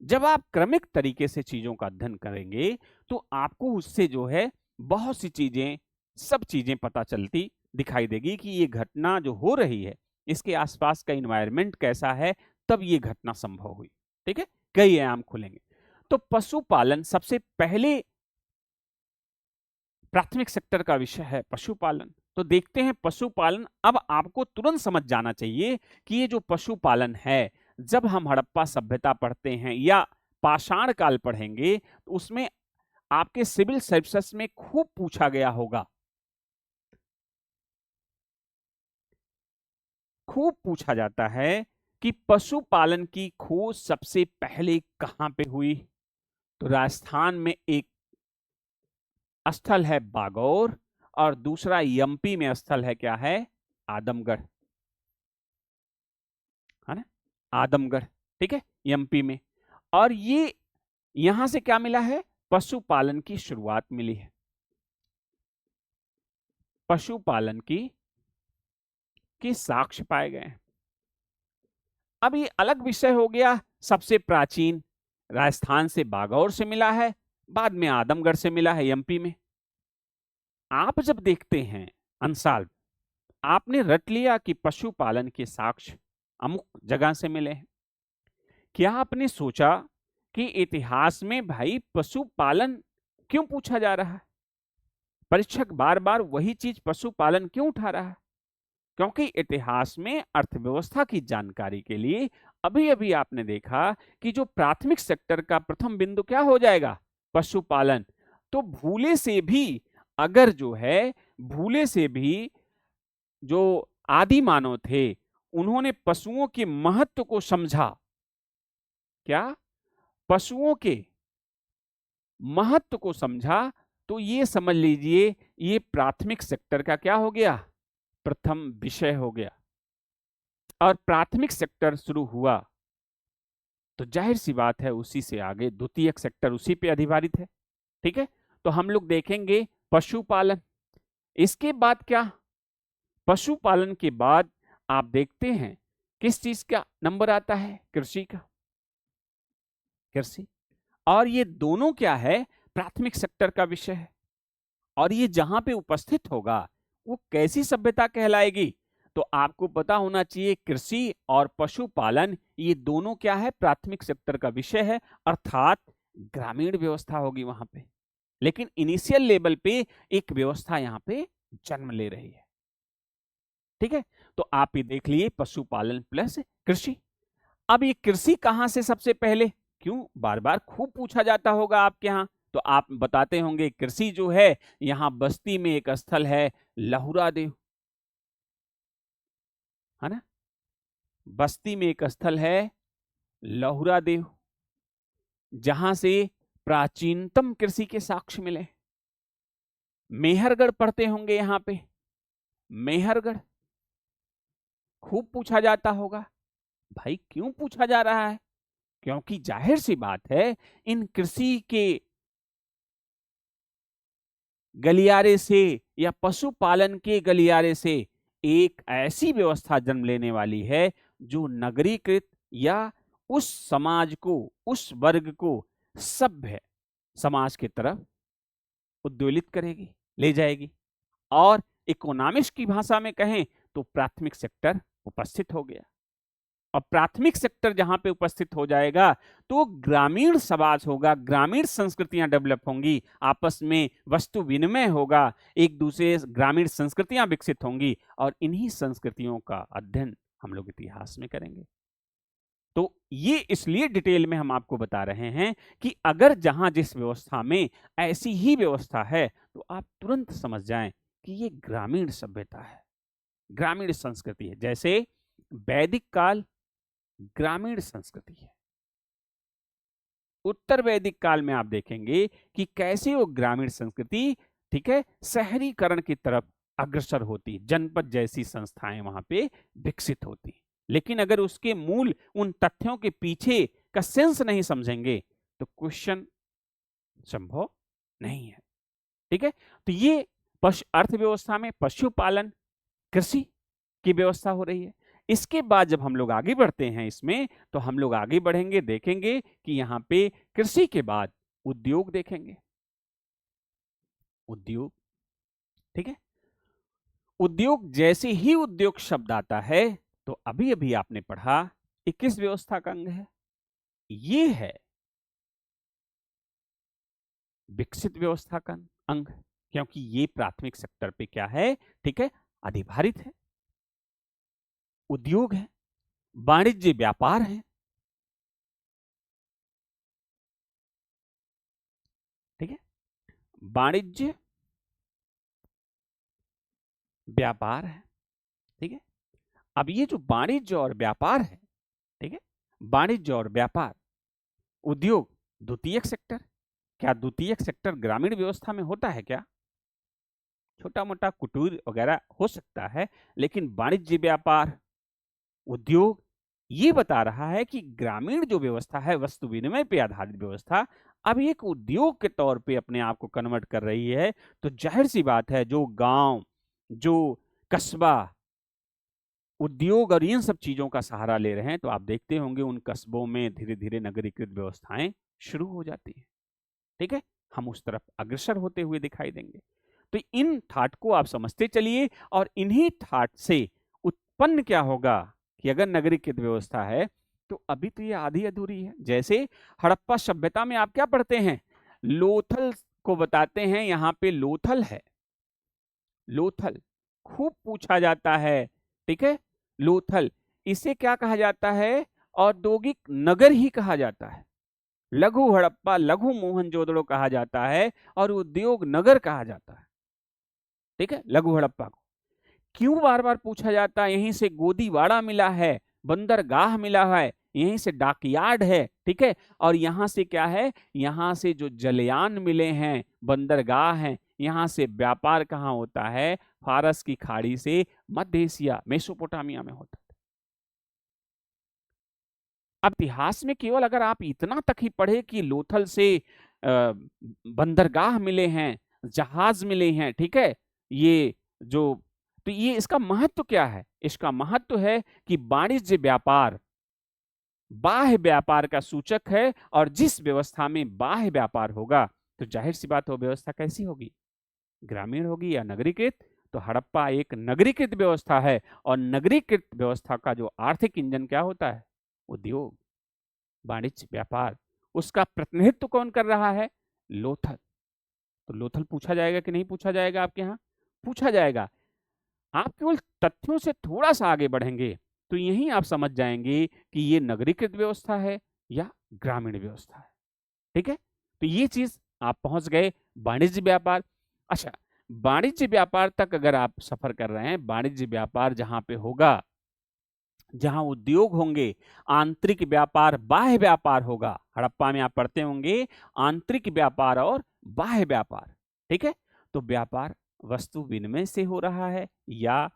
जब आप क्रमिक तरीके से चीजों का अध्ययन करेंगे तो आपको उससे जो है बहुत सी चीजें, सब चीजें पता चलती दिखाई देगी कि ये घटना जो हो रही है इसके आसपास का इन्वायरमेंट कैसा है, तब ये घटना संभव हुई, ठीक है, कई आयाम खुलेंगे। तो पशुपालन सबसे पहले प्राथमिक सेक्टर का विषय है, पशुपालन। तो देखते हैं पशुपालन। अब आपको तुरंत समझ जाना चाहिए कि ये जो पशुपालन है, जब हम हड़प्पा सभ्यता पढ़ते हैं या पाषाण काल पढ़ेंगे तो उसमें आपके सिविल सर्विसेज में खूब पूछा गया होगा, खूब पूछा जाता है कि पशुपालन की खोज सबसे पहले कहां पे हुई। तो राजस्थान में एक स्थल है बागौर और दूसरा एमपी में स्थल है क्या है, आदमगढ़, है ना, आदमगढ़, ठीक है, एमपी में। और ये यहां से क्या मिला है? पशुपालन की शुरुआत मिली है, पशुपालन की साक्ष्य पाए गए हैं। अब ये अलग विषय हो गया। सबसे प्राचीन राजस्थान से बागौर से मिला है, बाद में आदमगढ़ से मिला है एमपी में। आप जब देखते हैं अंसाल, आपने रट लिया कि पशुपालन के साक्ष्य अमुक जगह से मिले हैं। क्या आपने सोचा कि इतिहास में भाई पशुपालन क्यों पूछा जा रहा है? परीक्षक बार बार वही चीज पशुपालन क्यों उठा रहा है? क्योंकि इतिहास में अर्थव्यवस्था की जानकारी के लिए अभी अभी आपने देखा कि जो प्राथमिक सेक्टर का प्रथम बिंदु क्या हो जाएगा? पशुपालन। तो भूले से भी, अगर जो है भूले से भी जो आदि मानव थे उन्होंने पशुओं के महत्व को समझा, क्या पशुओं के महत्व को समझा, तो ये समझ लीजिए ये प्राथमिक सेक्टर का क्या हो गया? प्रथम विषय हो गया। और प्राथमिक सेक्टर शुरू हुआ तो जाहिर सी बात है उसी से आगे द्वितीयक सेक्टर उसी पे अधिभारित है। ठीक है, तो हम लोग देखेंगे पशुपालन। इसके बाद क्या? पशुपालन के बाद आप देखते हैं किस चीज का नंबर आता है? कृषि का। कृषि, और ये दोनों क्या है? प्राथमिक सेक्टर का विषय है। और ये जहां पे उपस्थित होगा वो कैसी सभ्यता कहलाएगी? तो आपको पता होना चाहिए कृषि और पशुपालन ये दोनों क्या है? प्राथमिक सेक्टर का विषय है, अर्थात ग्रामीण व्यवस्था होगी वहां पे। लेकिन इनिशियल लेवल पे एक व्यवस्था यहां पे जन्म ले रही है। ठीक है, तो आप ये देख लिए पशुपालन प्लस कृषि। अब ये कृषि कहां से सबसे पहले, क्यों बार बार खूब पूछा जाता होगा आपके यहां, तो आप बताते होंगे कृषि जो है यहां बस्ती में एक स्थल है लहुरा देव, है ना? बस्ती में एक स्थल है लहुरा देव जहां से प्राचीनतम कृषि के साक्ष्य मिले। मेहरगढ़ पढ़ते होंगे यहां पे, मेहरगढ़ खूब पूछा जाता होगा। भाई क्यों पूछा जा रहा है? क्योंकि जाहिर सी बात है इन कृषि के गलियारे से या पशुपालन के गलियारे से एक ऐसी व्यवस्था जन्म लेने वाली है जो नगरीकृत या उस समाज को, उस वर्ग को सभ्य समाज की तरफ उद्वेलित करेगी, ले जाएगी। और इकोनॉमिक्स की भाषा में कहें तो प्राथमिक सेक्टर उपस्थित हो गया। और प्राथमिक सेक्टर जहां पे उपस्थित हो जाएगा तो ग्रामीण समाज होगा, ग्रामीण संस्कृतियां डेवलप होंगी, आपस में वस्तु विनिमय होगा, एक दूसरे ग्रामीण संस्कृतियां विकसित होंगी और इन्हीं संस्कृतियों का अध्ययन हम लोग इतिहास में करेंगे। तो ये इसलिए डिटेल में हम आपको बता रहे हैं कि अगर जहां जिस व्यवस्था में ऐसी ही व्यवस्था है तो आप तुरंत समझ जाएं कि ये ग्रामीण सभ्यता है, ग्रामीण संस्कृति है। जैसे वैदिक काल ग्रामीण संस्कृति है, उत्तर वैदिक काल में आप देखेंगे कि कैसे वो ग्रामीण संस्कृति, ठीक है, शहरीकरण की तरफ अग्रसर होती, जनपद जैसी संस्थाएं वहां पे विकसित होती। लेकिन अगर उसके मूल उन तथ्यों के पीछे का सेंस नहीं समझेंगे तो क्वेश्चन संभव नहीं है। ठीक है, तो ये अर्थव्यवस्था में पशुपालन कृषि की व्यवस्था हो रही है। इसके बाद जब हम लोग आगे बढ़ते हैं इसमें, तो हम लोग आगे बढ़ेंगे, देखेंगे कि यहां पे कृषि के बाद उद्योग देखेंगे। उद्योग, ठीक है, उद्योग जैसे ही उद्योग शब्द आता है तो अभी अभी आपने पढ़ा ये किस व्यवस्था का अंग है? ये है विकसित व्यवस्था का अंग, क्योंकि ये प्राथमिक सेक्टर पे क्या है? ठीक है, अधिभारित है। उद्योग है, वाणिज्य व्यापार है। ठीक है, वाणिज्य व्यापार है। ठीक है, अब ये जो वाणिज्य और व्यापार है, ठीक है, वाणिज्य और व्यापार, उद्योग द्वितीयक सेक्टर। क्या द्वितीयक सेक्टर ग्रामीण व्यवस्था में होता है क्या? छोटा मोटा कुटीर वगैरह हो सकता है, लेकिन वाणिज्य व्यापार, उद्योग ये बता रहा है कि ग्रामीण जो व्यवस्था है, वस्तु विनिमय पे आधारित व्यवस्था, अब एक उद्योग के तौर पे अपने आप को कन्वर्ट कर रही है। तो जाहिर सी बात है, जो गांव, जो कस्बा उद्योग और इन सब चीजों का सहारा ले रहे हैं, तो आप देखते होंगे उन कस्बों में धीरे धीरे नगरीकृत व्यवस्थाएं शुरू हो जाती हैं। ठीक है, हम उस तरफ अग्रसर होते हुए दिखाई देंगे। तो इन ठाट को आप समझते चलिए, और इन्हीं ठाट से उत्पन्न क्या होगा कि अगर नगरीकृत व्यवस्था है तो अभी तो ये आधी अधूरी है। जैसे हड़प्पा सभ्यता में आप क्या पढ़ते हैं, लोथल को बताते हैं, यहां पे लोथल है, लोथल खूब पूछा जाता है। ठीक है, लोथल, इसे क्या कहा जाता है, औद्योगिक नगर ही कहा जाता है। लघु हड़प्पा, लघु मोहनजोदड़ो कहा जाता है, और उद्योग नगर कहा जाता है। ठीक है, लघु हड़प्पा को क्यों बार बार पूछा जाता है? यहीं से गोदीवाड़ा मिला है, बंदरगाह मिला है, यहीं से डॉकयार्ड है। ठीक है, और यहां से क्या है, यहां से जो जलयान मिले हैं, बंदरगाह हैं, यहां से व्यापार कहाँ होता है, फारस की खाड़ी से मध्य एशिया, मेसोपोटामिया में होता है। अब इतिहास में केवल अगर आप इतना तक ही पढ़े कि लोथल से बंदरगाह मिले हैं, जहाज मिले हैं, ठीक है, ये जो, तो ये इसका महत्व क्या है? इसका महत्व है कि वाणिज्य व्यापार बाह्य व्यापार का सूचक है, और जिस व्यवस्था में बाह्य व्यापार होगा तो जाहिर सी बात हो, व्यवस्था कैसी होगी, ग्रामीण होगी या नगरीकृत। तो हड़प्पा एक नगरीकृत व्यवस्था है, और नगरीकृत व्यवस्था का जो आर्थिक इंजन क्या होता है, उद्योग, वाणिज्य, व्यापार। उसका प्रतिनिधित्व कौन कर रहा है? लोथल। तो लोथल पूछा जाएगा कि नहीं पूछा जाएगा आपके यहाँ? पूछा जाएगा। आप केवल तथ्यों से थोड़ा सा आगे बढ़ेंगे तो यही आप समझ जाएंगे कि ये नगरीकृत व्यवस्था है या ग्रामीण व्यवस्था है। ठीक है, तो ये चीज आप पहुंच गए। वाणिज्य व्यापार, अच्छा, वाणिज्य व्यापार तक अगर आप सफर कर रहे हैं, वाणिज्य व्यापार जहां पे होगा, जहां उद्योग होंगे, आंतरिक व्यापार, बाह्य व्यापार होगा। हड़प्पा में आप पढ़ते होंगे आंतरिक व्यापार और बाह्य व्यापार। ठीक है, तो व्यापार वस्तु विनिमय से हो रहा है, या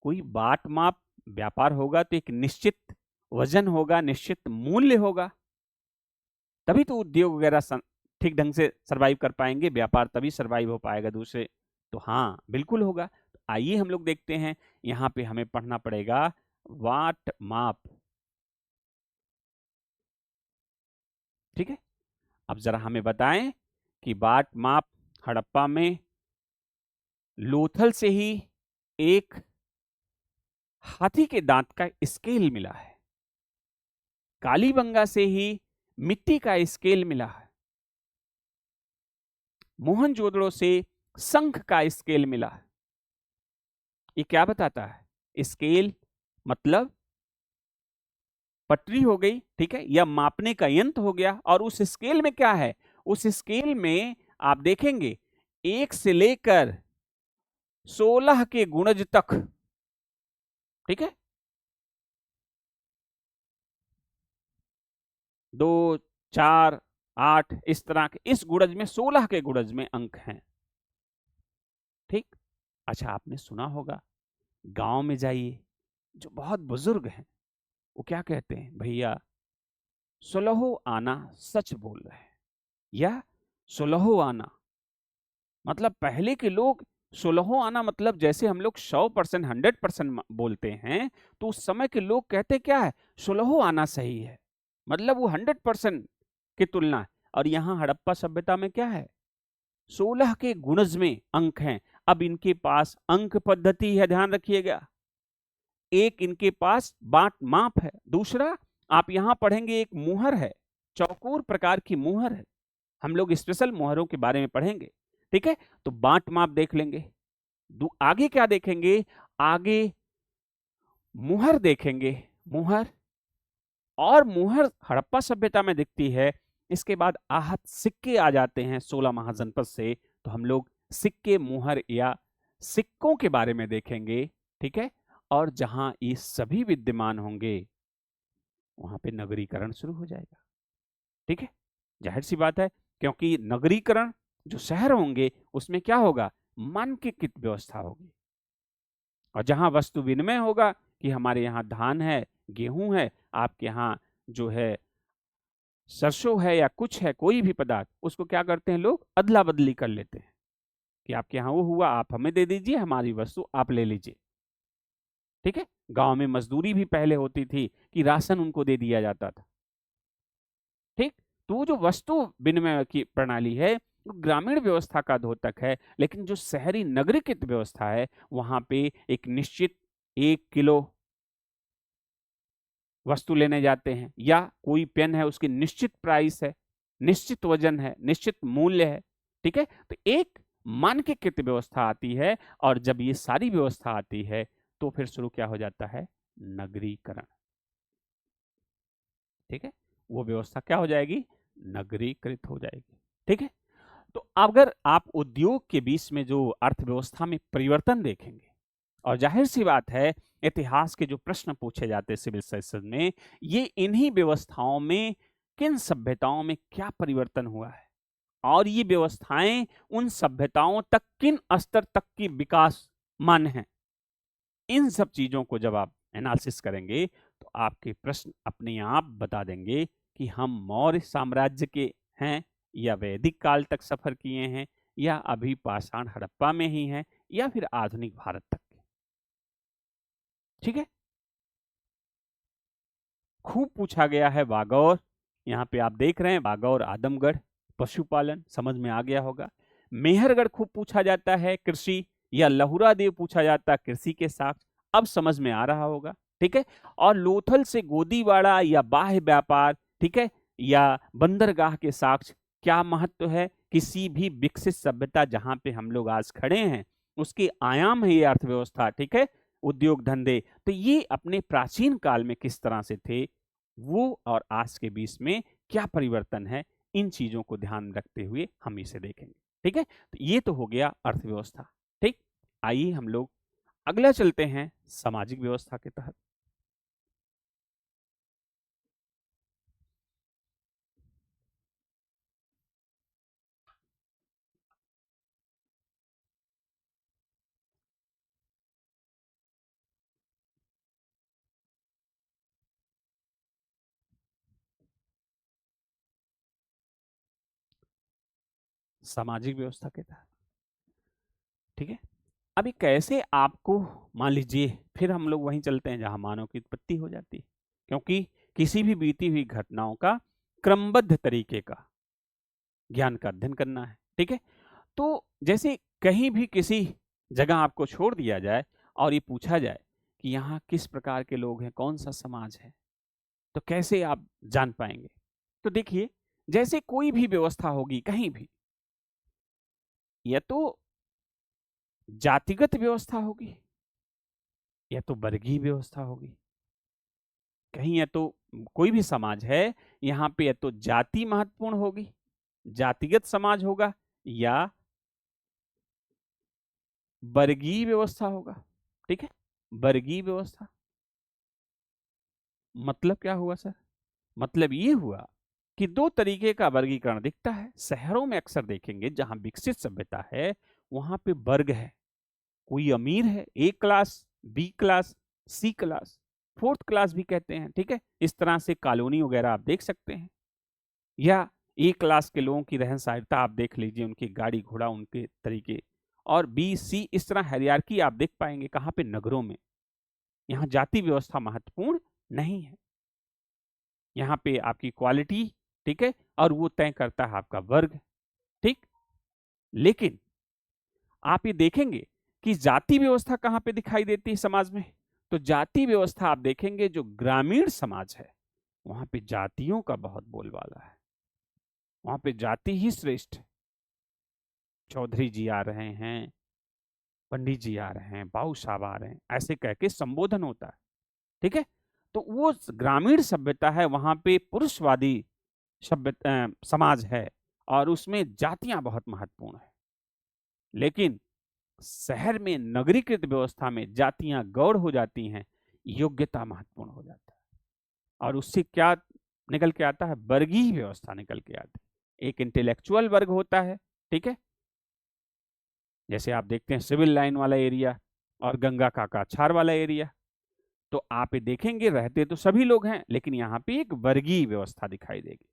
कोई बाट माप व्यापार होगा तो एक निश्चित वजन होगा, निश्चित मूल्य होगा, तभी तो उद्योग वगैरह ठीक ढंग से सरवाइव कर पाएंगे, व्यापार तभी सरवाइव हो पाएगा दूसरे। तो हाँ, बिल्कुल होगा। तो आइए हम लोग देखते हैं, यहां पे हमें पढ़ना पड़ेगा वाट माप। ठीक है, अब जरा हमें बताएं कि वाट माप हड़प्पा में लोथल से ही एक हाथी के दांत का स्केल मिला है, कालीबंगा से ही मिट्टी का स्केल मिला है, मोहनजोदड़ो से शंख का स्केल मिला है। ये क्या बताता है? स्केल मतलब पटरी हो गई, ठीक है, या मापने का यंत्र हो गया। और उस स्केल में क्या है? उस स्केल में आप देखेंगे 1 से लेकर 16 के गुणज तक, ठीक है, 2, 4, 8, इस तरह के, इस गुणज में 16 के गुणज में अंक हैं। ठीक, अच्छा, आपने सुना होगा, गांव में जाइए, जो बहुत बुजुर्ग हैं वो क्या कहते हैं, भैया 16 आना सच बोल रहे हैं, या 16 आना मतलब पहले के लोग 16 आना मतलब जैसे हम लोग 100%, 100% बोलते हैं, तो उस समय के लोग कहते क्या है, 16 आना सही है, मतलब वो 100% की तुलना है। और यहाँ हड़प्पा सभ्यता में क्या है, 16 के गुणज में अंक हैं। अब इनके पास अंक पद्धति है, ध्यान रखिएगा, एक इनके पास बाट माप है, दूसरा आप यहां पढ़ेंगे एक मुहर है, चौकोर प्रकार की मुहर है। हम लोग स्पेशल मुहरों के बारे में पढ़ेंगे। ठीक है, तो बाट माप देख लेंगे। आगे क्या देखेंगे, आगे मुहर देखेंगे, मुहर, और मुहर हड़प्पा सभ्यता में दिखती है। इसके बाद आहत सिक्के आ जाते हैं 16 महाजनपद से, तो हम लोग सिक्के, मुहर या सिक्कों के बारे में देखेंगे। ठीक है, और जहां ये सभी विद्यमान होंगे वहां पे नगरीकरण शुरू हो जाएगा। ठीक है, जाहिर सी बात है, क्योंकि नगरीकरण जो शहर होंगे उसमें क्या होगा, मानकीकृत व्यवस्था होगी। और जहां वस्तु विनिमय होगा कि हमारे यहाँ धान है, गेहूं है, आपके यहाँ जो है सरसों है या कुछ है, कोई भी पदार्थ, उसको क्या करते हैं लोग, अदला बदली कर लेते हैं कि आपके यहाँ वो हुआ, आप हमें दे दीजिए, हमारी वस्तु आप ले लीजिए। ठीक है, गांव में मजदूरी भी पहले होती थी कि राशन उनको दे दिया जाता था। ठीक, तो वो जो वस्तु विनिमय की प्रणाली है वो ग्रामीण व्यवस्था का द्योतक है, लेकिन जो शहरी नगरीकृत व्यवस्था है वहां पे एक निश्चित 1 किलो वस्तु लेने जाते हैं, या कोई पेन है उसकी निश्चित प्राइस है, निश्चित वजन है, निश्चित मूल्य है। ठीक है, तो एक मानकीकृत व्यवस्था आती है, और जब ये सारी व्यवस्था आती है तो फिर शुरू क्या हो जाता है, नगरीकरण। ठीक है, वो व्यवस्था क्या हो जाएगी, नगरीकृत हो जाएगी। ठीक है, तो अगर आप उद्योग के बीच में जो अर्थव्यवस्था में परिवर्तन देखेंगे, और जाहिर सी बात है इतिहास के जो प्रश्न पूछे जाते हैं सिविल सर्विसेज में, ये इन्हीं व्यवस्थाओं में किन सभ्यताओं में क्या परिवर्तन हुआ है, और ये व्यवस्थाएं उन सभ्यताओं तक किन स्तर तक की विकास मान है, इन सब चीजों को जब आप एनालिसिस करेंगे तो आपके प्रश्न अपने आप बता देंगे कि हम मौर्य साम्राज्य के हैं, या वैदिक काल तक सफर किए हैं, या अभी पाषाण हड़प्पा में ही हैं, या फिर आधुनिक भारत तक के। ठीक है, खूब पूछा गया है बागौर, यहाँ पे आप देख रहे हैं बागौर आदमगढ़ पशुपालन, समझ में आ गया होगा। मेहरगढ़ खूब पूछा जाता है कृषि, या लहुरा देव पूछा जाता है कृषि के साथ, अब समझ में आ रहा होगा। ठीक है, और लोथल से गोदीवाड़ा या बाह्य व्यापार, ठीक है, या बंदरगाह के साक्ष्य, क्या महत्व है किसी भी विकसित सभ्यता जहां पे हम लोग आज खड़े हैं, उसके आयाम है ये अर्थव्यवस्था। ठीक है, उद्योग धंधे, तो ये अपने प्राचीन काल में किस तरह से थे, वो और आज के बीच में क्या परिवर्तन है, इन चीजों को ध्यान रखते हुए हम इसे देखेंगे। ठीक है, तो ये तो हो गया अर्थव्यवस्था। ठीक, आइए हम लोग अगला चलते हैं सामाजिक व्यवस्था के तहत। सामाजिक व्यवस्था के तहत, ठीक है, अभी कैसे आपको, मान लीजिए फिर हम लोग वहीं चलते हैं जहां मानव की उत्पत्ति हो जाती है, क्योंकि किसी भी बीती हुई घटनाओं का क्रमबद्ध तरीके का ज्ञान का अध्ययन करना है। ठीक है, तो जैसे कहीं भी किसी जगह आपको छोड़ दिया जाए और ये पूछा जाए कि यहाँ किस प्रकार के लोग हैं, कौन सा समाज है, तो कैसे आप जान पाएंगे। तो देखिए, जैसे कोई भी व्यवस्था होगी कहीं भी, या तो जातिगत व्यवस्था होगी, या तो वर्गीय व्यवस्था होगी। कहीं या तो कोई भी समाज है, यहाँ पे या तो जाति महत्वपूर्ण होगी, जातिगत समाज होगा, या वर्गीय व्यवस्था होगा। ठीक है, वर्गीय व्यवस्था मतलब क्या हुआ सर, मतलब ये हुआ कि दो तरीके का वर्गीकरण दिखता है। शहरों में अक्सर देखेंगे जहां विकसित सभ्यता है वहां पे वर्ग है, कोई अमीर है, ए क्लास, बी क्लास, सी क्लास, फोर्थ क्लास भी कहते हैं। ठीक है, इस तरह से कॉलोनी वगैरह आप देख सकते हैं, या ए क्लास के लोगों की रहन सहनता आप देख लीजिए, उनकी गाड़ी घोड़ा, उनके तरीके, और बी सी, इस तरह हायरार्की आप देख पाएंगे कहाँ पे, नगरों में। यहाँ जाति व्यवस्था महत्वपूर्ण नहीं है, यहाँ पे आपकी क्वालिटी, ठीक है, और वो तय करता है आपका वर्ग। ठीक, लेकिन आप ये देखेंगे कि जाति व्यवस्था कहाँ पे दिखाई देती है समाज में, तो जाति व्यवस्था आप देखेंगे जो ग्रामीण समाज है वहां पे जातियों का बहुत बोलबाला है, वहां पे जाति ही श्रेष्ठ है। चौधरी जी आ रहे हैं, पंडित जी आ रहे हैं, बाबू साहब आ रहे हैं, ऐसे कह के संबोधन होता है। ठीक है, तो वो ग्रामीण सभ्यता है, वहां पे पुरुषवादी समाज है, और उसमें जातियां बहुत महत्वपूर्ण है। लेकिन शहर में नगरीकृत व्यवस्था में जातियां गौड़ हो जाती हैं, योग्यता महत्वपूर्ण हो जाता है, और उससे क्या निकल के आता है, वर्गीय व्यवस्था निकल के आती है। एक इंटेलेक्चुअल वर्ग होता है, ठीक है, जैसे आप देखते हैं सिविल लाइन वाला एरिया और गंगा काका छार वाला एरिया, तो आप ये देखेंगे रहते तो सभी लोग हैं, लेकिन यहाँ पे एक वर्गीय व्यवस्था दिखाई देगी।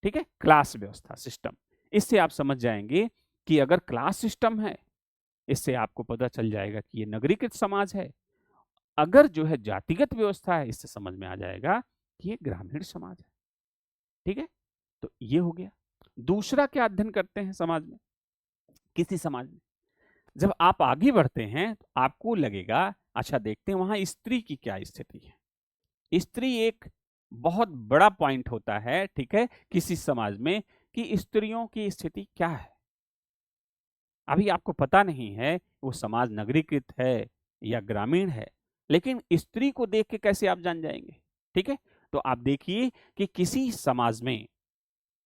ठीक है, क्लास व्यवस्था, सिस्टम। इससे आप समझ जाएंगे कि अगर क्लास सिस्टम है, इससे आपको पता चल जाएगा कि ये नगरीकृत समाज है। अगर जो है जातिगत व्यवस्था है, इससे समझ में आ जाएगा कि ये ग्रामीण समाज है। ठीक है, तो ये हो गया। दूसरा क्या अध्ययन करते हैं समाज में, किसी समाज में जब आप आगे बढ़ते हैं तो आपको लगेगा, अच्छा देखते हैं वहां स्त्री की क्या स्थिति है। स्त्री एक बहुत बड़ा पॉइंट होता है, ठीक है, किसी समाज में, कि स्त्रियों की स्थिति क्या है। अभी आपको पता नहीं है वो समाज नगरीकृत है या ग्रामीण है, लेकिन स्त्री को देख के कैसे आप जान जाएंगे। ठीक है, तो आप देखिए कि किसी समाज में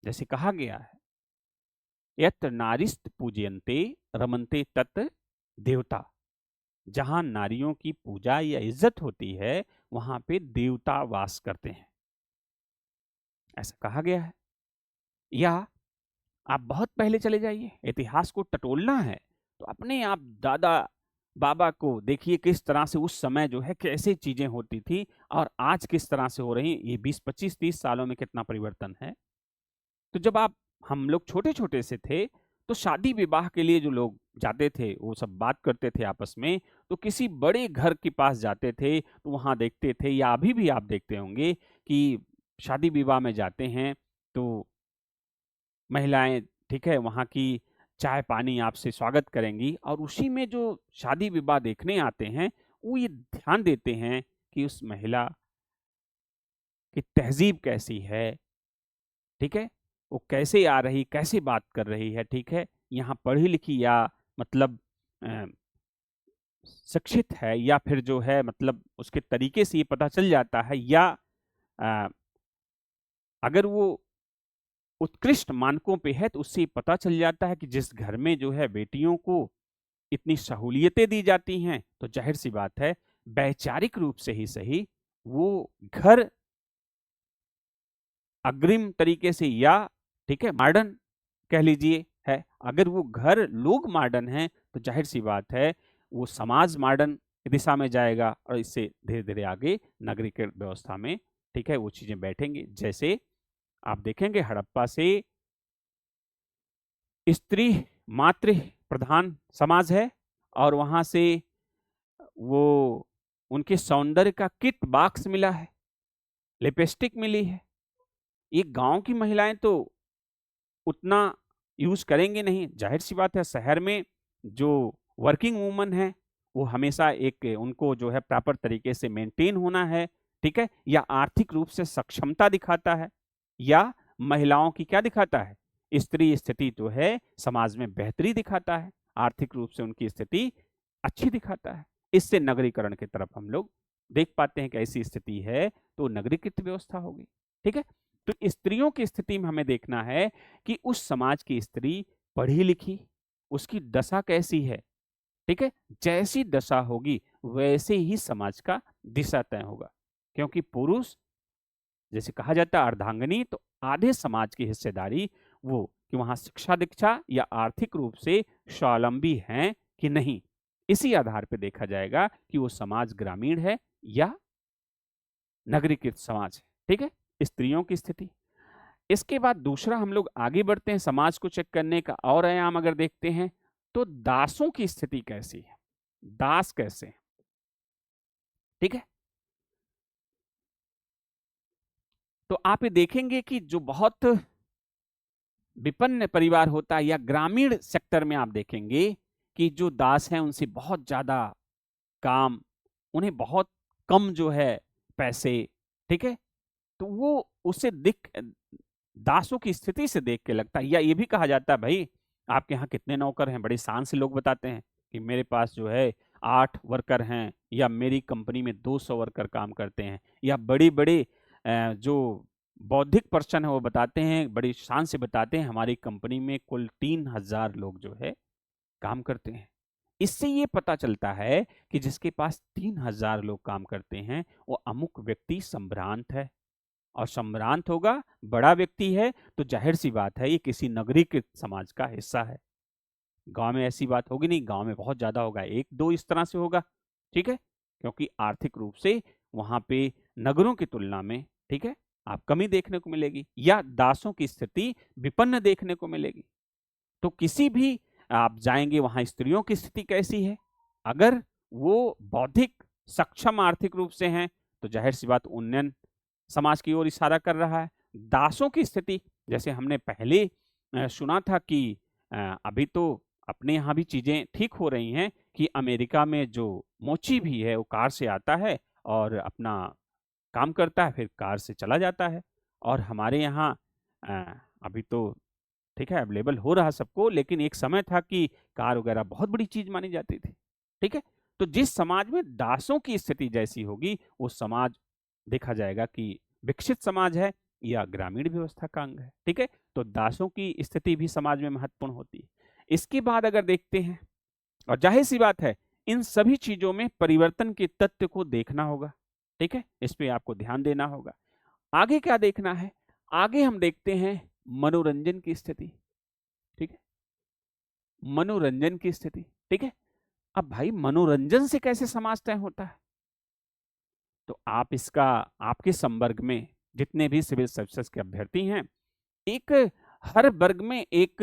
जैसे कहा गया है, यत्र नारीस्त पूजयन्ते रमन्ते तत् देवता, जहां नारियों की पूजा या इज्जत होती है वहां पे देवता वास करते हैं, ऐसा कहा गया है। या आप बहुत पहले चले जाइए, इतिहास को टटोलना है तो अपने आप दादा बाबा को देखिए, किस तरह से उस समय जो है कैसे चीजें होती थी और आज किस तरह से हो रही हैं। ये 20-25-30 सालों में कितना परिवर्तन है। तो जब आप हम लोग छोटे छोटे से थे तो शादी विवाह के लिए जो लोग जाते थे वो सब बात करते थे आपस में, तो किसी बड़े घर के पास जाते थे तो वहां देखते थे, या अभी भी आप देखते होंगे कि शादी विवाह में जाते हैं तो महिलाएं, ठीक है, वहाँ की चाय पानी आपसे स्वागत करेंगी, और उसी में जो शादी विवाह देखने आते हैं वो ये ध्यान देते हैं कि उस महिला की तहजीब कैसी है। ठीक है, वो कैसे आ रही, कैसे बात कर रही है। ठीक है, यहाँ पढ़ी लिखी या मतलब अ, शिक्षित है, या फिर जो है मतलब उसके तरीके से ये पता चल जाता है, या अ, अगर वो उत्कृष्ट मानकों पे है तो उससे पता चल जाता है कि जिस घर में जो है बेटियों को इतनी सहूलियतें दी जाती हैं, तो जाहिर सी बात है वैचारिक रूप से ही सही वो घर अग्रिम तरीके से, या ठीक है मॉडर्न कह लीजिए है। अगर वो घर लोग मॉडर्न हैं तो जाहिर सी बात है वो समाज मॉडर्न दिशा में जाएगा, और इससे धीरे धीरे आगे नागरिक व्यवस्था में, ठीक है, वो चीजें बैठेंगी। जैसे आप देखेंगे हड़प्पा से स्त्री मातृ प्रधान समाज है, और वहां से वो उनके सौंदर्य का किट बॉक्स मिला है, लिपस्टिक मिली है। ये गांव की महिलाएं तो उतना यूज करेंगे नहीं, जाहिर सी बात है शहर में जो वर्किंग वूमन है वो हमेशा एक उनको जो है प्रॉपर तरीके से मेंटेन होना है। ठीक है, या आर्थिक रूप से सक्षमता दिखाता है, या महिलाओं की क्या दिखाता है, स्त्री स्थिति तो है समाज में बेहतरी दिखाता है, आर्थिक रूप से उनकी स्थिति अच्छी दिखाता है। इससे नगरीकरण की तरफ हम लोग देख पाते हैं कि ऐसी स्थिति है तो नगरीकृत व्यवस्था होगी। ठीक है, तो स्त्रियों की स्थिति में हमें देखना है कि उस समाज की स्त्री पढ़ी लिखी, उसकी दशा कैसी है। ठीक है, जैसी दशा होगी वैसे ही समाज का दिशा तय होगा, क्योंकि पुरुष जैसे कहा जाता है अर्धांगिनी, तो आधे समाज की हिस्सेदारी वो कि वहां शिक्षा दीक्षा या आर्थिक रूप से स्वावलंबी हैं कि नहीं, इसी आधार पर देखा जाएगा कि वो समाज ग्रामीण है या नगरीकृत समाज है। ठीक है, स्त्रियों की स्थिति। इसके बाद दूसरा हम लोग आगे बढ़ते हैं, समाज को चेक करने का और आयाम अगर देखते हैं तो दासों की स्थिति कैसी है, दास कैसे हैं। ठीक है, तो आप ये देखेंगे कि जो बहुत विपन्न परिवार होता है या ग्रामीण सेक्टर में आप देखेंगे कि जो दास हैं उनसे बहुत ज्यादा काम, उन्हें बहुत कम जो है पैसे। ठीक है, तो वो उसे दिख दासों की स्थिति से देख के लगता है, या ये भी कहा जाता है भाई आपके यहाँ कितने नौकर हैं, बड़े शान से लोग बताते हैं कि मेरे पास जो है 8 वर्कर हैं, या मेरी कंपनी में 200 वर्कर काम करते हैं। या बड़ी बड़ी जो बौद्धिक पर्सन है वो बताते हैं, बड़ी शान से बताते हैं हमारी कंपनी में कुल 3000 लोग जो है काम करते हैं। इससे ये पता चलता है कि जिसके पास 3000 लोग काम करते हैं वो अमुक व्यक्ति संभ्रांत है, और संभ्रांत होगा, बड़ा व्यक्ति है, तो जाहिर सी बात है ये किसी नगरीकृत समाज का हिस्सा है। गांव में ऐसी बात होगी नहीं, गांव में बहुत ज्यादा होगा, 1-2 इस तरह से होगा। ठीक है, क्योंकि आर्थिक रूप से वहां पे नगरों की तुलना में, ठीक है, आप कमी देखने को मिलेगी, या दासों की स्थिति विपन्न देखने को मिलेगी। तो किसी भी आप जाएंगे वहां स्त्रियों की स्थिति कैसी है, अगर वो बौद्धिक सक्षम आर्थिक रूप से हैं तो जाहिर सी बात उन्नयन समाज की ओर इशारा कर रहा है। दासों की स्थिति, जैसे हमने पहले सुना था कि अभी तो अपने यहाँ भी चीजें ठीक हो रही हैं कि अमेरिका में जो मोची भी है वो कार से आता है और अपना काम करता है, फिर कार से चला जाता है। और हमारे यहाँ अभी तो ठीक है अवेलेबल हो रहा सबको, लेकिन एक समय था कि कार वगैरह बहुत बड़ी चीज मानी जाती थी। ठीक है, तो जिस समाज में दासों की स्थिति जैसी होगी वो समाज देखा जाएगा कि विकसित समाज है या ग्रामीण व्यवस्था का अंग है। ठीक है, तो दासों की स्थिति भी समाज में महत्वपूर्ण होती है। इसके बाद अगर देखते हैं, और जाहिर सी बात है इन सभी चीजों में परिवर्तन के तथ्य को देखना होगा। ठीक है, इस पे आपको ध्यान देना होगा। आगे क्या देखना है, आगे हम देखते हैं मनोरंजन की स्थिति। ठीक है, मनोरंजन की स्थिति। ठीक है, अब भाई मनोरंजन से कैसे समाज तय होता है, तो आप इसका आपके संवर्ग में जितने भी सिविल सर्विसेज के अभ्यर्थी हैं, एक हर वर्ग में एक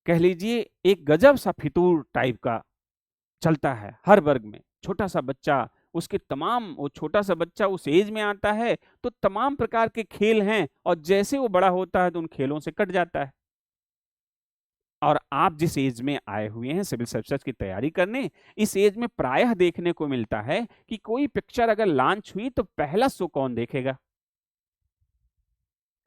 कह लीजिए एक गजब सा फितूर टाइप का चलता है हर वर्ग में। छोटा सा बच्चा, उसके तमाम, वो छोटा सा बच्चा उस एज में आता है तो तमाम प्रकार के खेल हैं, और जैसे वो बड़ा होता है तो उन खेलों से कट जाता है। और आप जिस एज में आए हुए हैं सिविल सर्विसेज की तैयारी करने, इस एज में प्रायः देखने को मिलता है कि कोई पिक्चर अगर लॉन्च हुई तो पहला शो कौन देखेगा,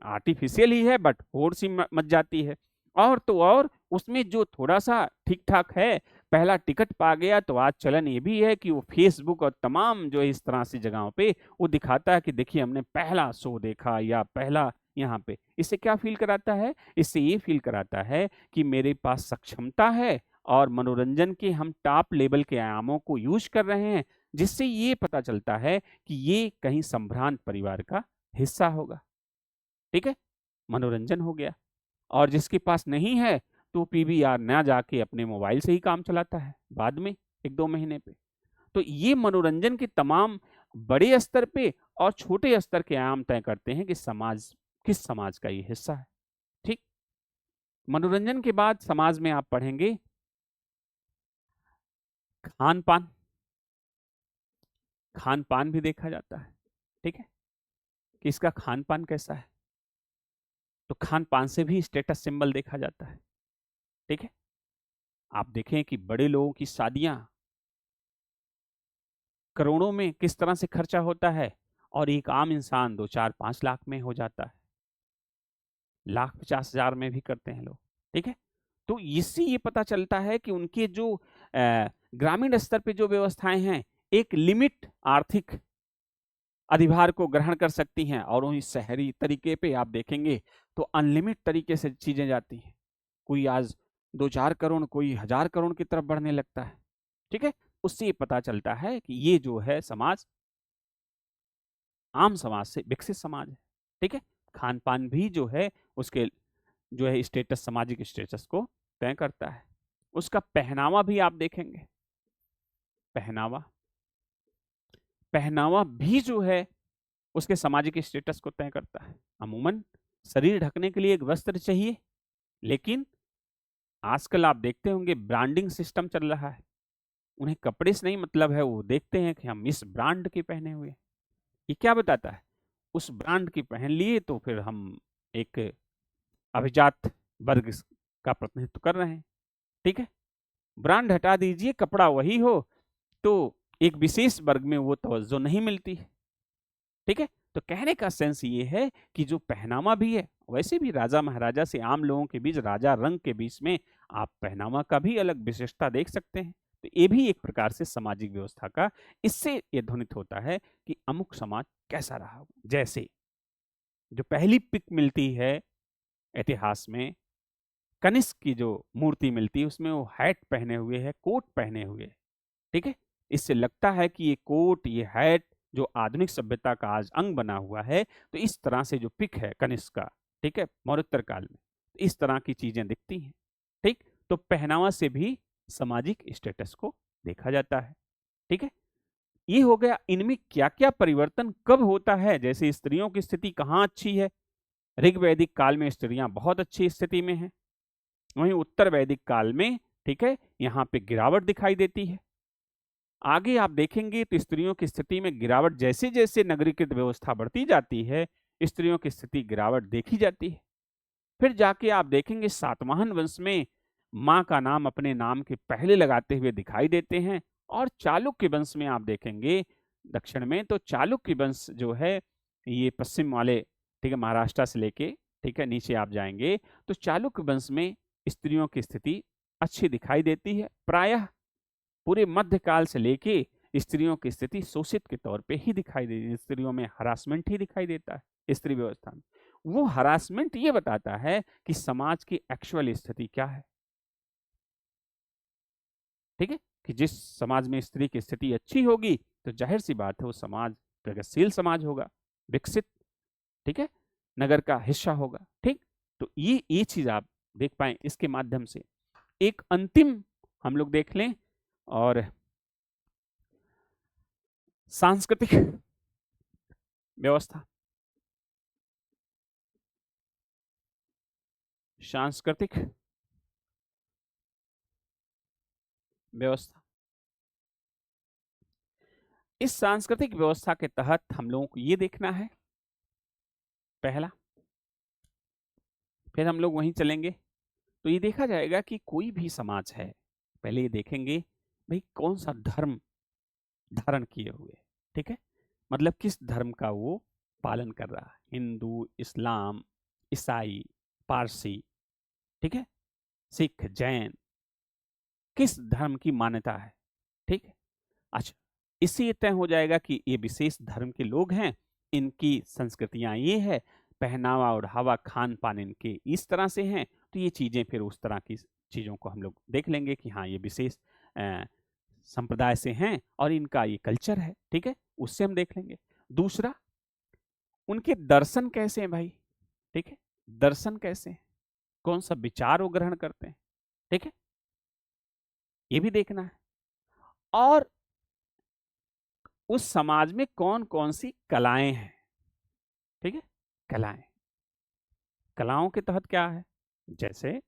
आर्टिफिशियल ही है बट होड़ सी मच जाती है। और तो और उसमें जो थोड़ा सा ठीक ठाक है, पहला टिकट पा गया, तो आज चलन ये भी है कि वो फेसबुक और तमाम जो इस तरह से जगहों पे वो दिखाता है कि देखिए हमने पहला शो देखा या पहला यहाँ पे। इससे क्या फील कराता है, इससे ये फील कराता है कि मेरे पास सक्षमता है और मनोरंजन के हम टॉप लेवल के आयामों को यूज कर रहे हैं, जिससे ये पता चलता है कि ये कहीं संभ्रांत परिवार का हिस्सा होगा। ठीक है, मनोरंजन हो गया। और जिसके पास नहीं है तो पीवीआर ना जाके अपने मोबाइल से ही काम चलाता है बाद में 1-2 महीने पे। तो ये मनोरंजन के तमाम बड़े स्तर पे और छोटे स्तर के आयाम तय करते हैं कि समाज किस समाज का ये हिस्सा है। ठीक, मनोरंजन के बाद समाज में आप पढ़ेंगे खान पान। खान पान भी देखा जाता है। ठीक है, कि इसका खान पान कैसा है, तो खान पान से भी स्टेटस सिंबल देखा जाता है। ठीक है, आप देखें कि बड़े लोगों की शादियां करोड़ों में किस तरह से खर्चा होता है, और एक आम इंसान 2-4-5 लाख में हो जाता है, 1,50,000 में भी करते हैं लोग। ठीक है, तो इससे ये पता चलता है कि उनके जो ग्रामीण स्तर पे जो व्यवस्थाएं हैं एक लिमिट आर्थिक अधिभार को ग्रहण कर सकती हैं, और वहीं शहरी तरीके पे आप देखेंगे तो अनलिमिट तरीके से चीजें जाती हैं। कोई आज 2-4 करोड़, कोई 1,000 करोड़ की तरफ बढ़ने लगता है। ठीक है, उससे ये पता चलता है कि ये जो है समाज आम समाज से विकसित समाज है। ठीक है, खान पान भी जो है उसके जो है स्टेटस, सामाजिक स्टेटस को तय करता है। उसका पहनावा भी आप देखेंगे, पहनावा पहनावा भी जो है उसके सामाजिक स्टेटस को तय करता है। अमूमन शरीर ढकने के लिए एक वस्त्र चाहिए, लेकिन आजकल आप देखते होंगे ब्रांडिंग सिस्टम चल रहा है। उन्हें कपड़े से नहीं मतलब है, वो देखते हैं कि हम इस ब्रांड के पहने हुए। ये क्या बताता है, उस ब्रांड की पहन लिए तो फिर हम एक अभिजात वर्ग का प्रतिनिधित्व कर रहे हैं। ठीक है, ब्रांड हटा दीजिए, कपड़ा वही हो, तो एक विशेष वर्ग में वो तवज्जो नहीं मिलती। ठीक है, तो कहने का सेंस ये है कि जो पहनावा भी है, वैसे भी राजा महाराजा से आम लोगों के बीच, राजा रंग के बीच में आप पहनावा का भी अलग विशेषता देख सकते हैं। तो ये भी एक प्रकार से सामाजिक व्यवस्था का, इससे ये ध्वनित होता है कि अमुक समाज कैसा रहा। जैसे जो पहली पिक मिलती है इतिहास में, कनिष्क की जो मूर्ति मिलती है उसमें वो हैट पहने हुए है, कोट पहने हुए है। ठीक है, इससे लगता है कि ये कोट, ये हैट जो आधुनिक सभ्यता का आज अंग बना हुआ है, तो इस तरह से जो पिक है कनिष्क का, ठीक है, मौर्योत्तर काल में, तो इस तरह की चीजें दिखती हैं। ठीक, तो पहनावा से भी सामाजिक स्टेटस को देखा जाता है। ठीक है, ये हो गया इनमें क्या क्या परिवर्तन कब होता है, जैसे स्त्रियों की स्थिति कहाँ अच्छी है, ऋग वैदिक काल में स्त्रियां बहुत अच्छी स्थिति में हैं, वहीं उत्तर वैदिक काल में ठीक है यहाँ पे गिरावट दिखाई देती है। आगे आप देखेंगे तो स्त्रियों की स्थिति में गिरावट, जैसे जैसे नगरीकृत व्यवस्था बढ़ती जाती है स्त्रियों की स्थिति गिरावट देखी जाती है। फिर जाके आप देखेंगे सातवाहन वंश में माँ का नाम अपने नाम के पहले लगाते हुए दिखाई देते हैं, और चालुक्य वंश में आप देखेंगे दक्षिण में तो चालुक्य वंश जो है ये पश्चिम वाले ठीक है महाराष्ट्र से लेके ठीक है नीचे आप जाएंगे तो चालुक्य वंश में स्त्रियों की स्थिति अच्छी दिखाई देती है। प्रायः पूरे मध्यकाल से लेके स्त्रियों की स्थिति शोषित के तौर पे ही दिखाई देती है, स्त्रियों में हरासमेंट ही दिखाई देता है स्त्री व्यवस्था में। वो हरासमेंट ये बताता है कि समाज की एक्चुअल स्थिति क्या है, ठीक है, कि जिस समाज में स्त्री की स्थिति अच्छी होगी तो जाहिर सी बात है वो समाज प्रगतिशील समाज होगा, विकसित ठीक है नगर का हिस्सा होगा। ठीक, तो ये चीज आप देख पाए इसके माध्यम से। एक अंतिम हम लोग देख लें, और सांस्कृतिक व्यवस्था, सांस्कृतिक व्यवस्था, इस सांस्कृतिक व्यवस्था के तहत हम लोगों को ये देखना है पहला, फिर हम लोग वहीं चलेंगे तो ये देखा जाएगा कि कोई भी समाज है, पहले ये देखेंगे भाई कौन सा धर्म धारण किए हुए, ठीक है, मतलब किस धर्म का वो पालन कर रहा है, हिंदू, इस्लाम, ईसाई, पारसी, ठीक है, सिख, जैन, किस धर्म की मान्यता है, ठीक है। अच्छा, इससे ये तय हो जाएगा कि ये विशेष धर्म के लोग हैं, इनकी संस्कृतियां ये है, पहनावा ओढ़ावा खान पान इनके इस तरह से हैं, तो ये चीजें फिर उस तरह की चीजों को हम लोग देख लेंगे कि हाँ ये विशेष संप्रदाय से हैं और इनका ये कल्चर है, ठीक है, उससे हम देख लेंगे। दूसरा, उनके दर्शन कैसे हैं भाई, ठीक है, दर्शन कैसे हैं, कौन सा विचार वो ग्रहण करते हैं, ठीक है, ये भी देखना है। और उस समाज में कौन कौन सी कलाएं हैं, ठीक है, कलाएं, कलाओं के तहत क्या है, जैसे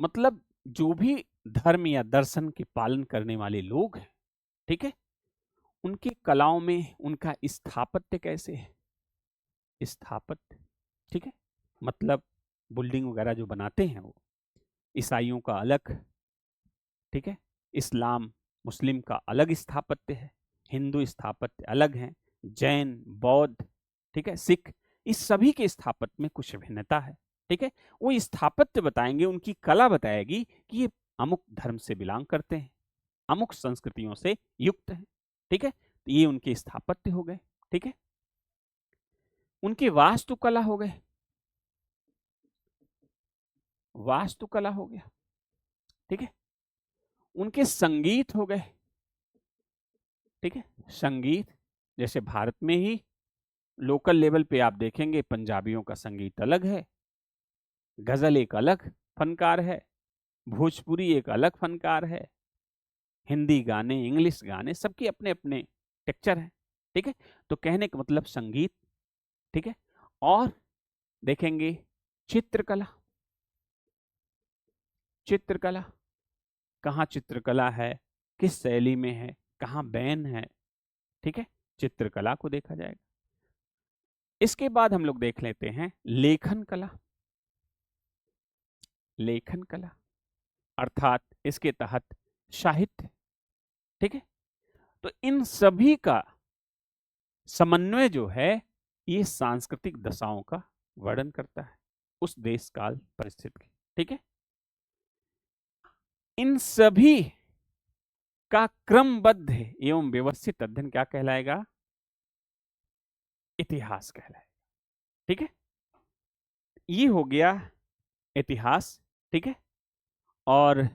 मतलब जो भी धर्म या दर्शन के पालन करने वाले लोग हैं, ठीक है, उनकी कलाओं में उनका स्थापत्य कैसे है, स्थापत्य, ठीक है, मतलब बिल्डिंग वगैरह जो बनाते हैं वो, ईसाइयों का अलग, ठीक है, इस्लाम मुस्लिम का अलग स्थापत्य है, हिंदू स्थापत्य अलग है, जैन, बौद्ध, ठीक है, सिख, इस सभी के स्थापत्य में कुछ भिन्नता है, ठीक है। वो स्थापत्य बताएंगे, उनकी कला बताएगी कि ये अमुक धर्म से बिलोंग करते हैं, अमुक संस्कृतियों से युक्त हैं, ठीक है, तो ये उनके स्थापत्य हो गए, ठीक है। उनके वास्तुकला हो गए, वास्तुकला हो गया, ठीक है, उनके संगीत हो गए, ठीक है, संगीत, जैसे भारत में ही लोकल लेवल पे आप देखेंगे पंजाबियों का संगीत अलग है, गजल एक अलग फनकार है, भोजपुरी एक अलग फनकार है, हिंदी गाने, इंग्लिश गाने, सबके अपने अपने टेक्चर हैं, ठीक है। तो कहने का मतलब संगीत, ठीक है। और देखेंगे चित्रकला, चित्रकला कहाँ चित्रकला है, किस शैली में है, कहाँ बैन है, ठीक है, चित्रकला को देखा जाएगा। इसके बाद हम लोग देख लेते हैं लेखन कला, लेखन कला अर्थात इसके तहत साहित्य, ठीक है। तो इन सभी का समन्वय जो है ये सांस्कृतिक दशाओं का वर्णन करता है उस देश काल परिस्थिति की, ठीक है। इन सभी का क्रमबद्ध एवं व्यवस्थित अध्ययन क्या कहलाएगा, इतिहास कहलाएगा, ठीक है। ये हो गया इतिहास, ठीक है। और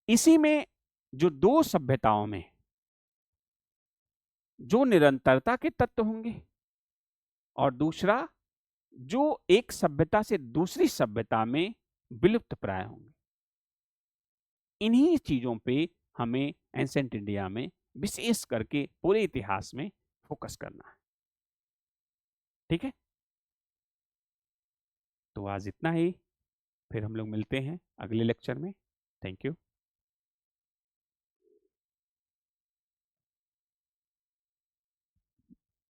इसी में जो दो सभ्यताओं में जो निरंतरता के तत्व होंगे और दूसरा जो एक सभ्यता से दूसरी सभ्यता में विलुप्त प्राय होंगे, इन्हीं चीज़ों पे हमें एंसेंट इंडिया में विशेष करके पूरे इतिहास में फ़ोकस करना है। ठीक है? तो आज इतना ही, फिर हम लोग मिलते हैं अगले लेक्चर में। Thank you.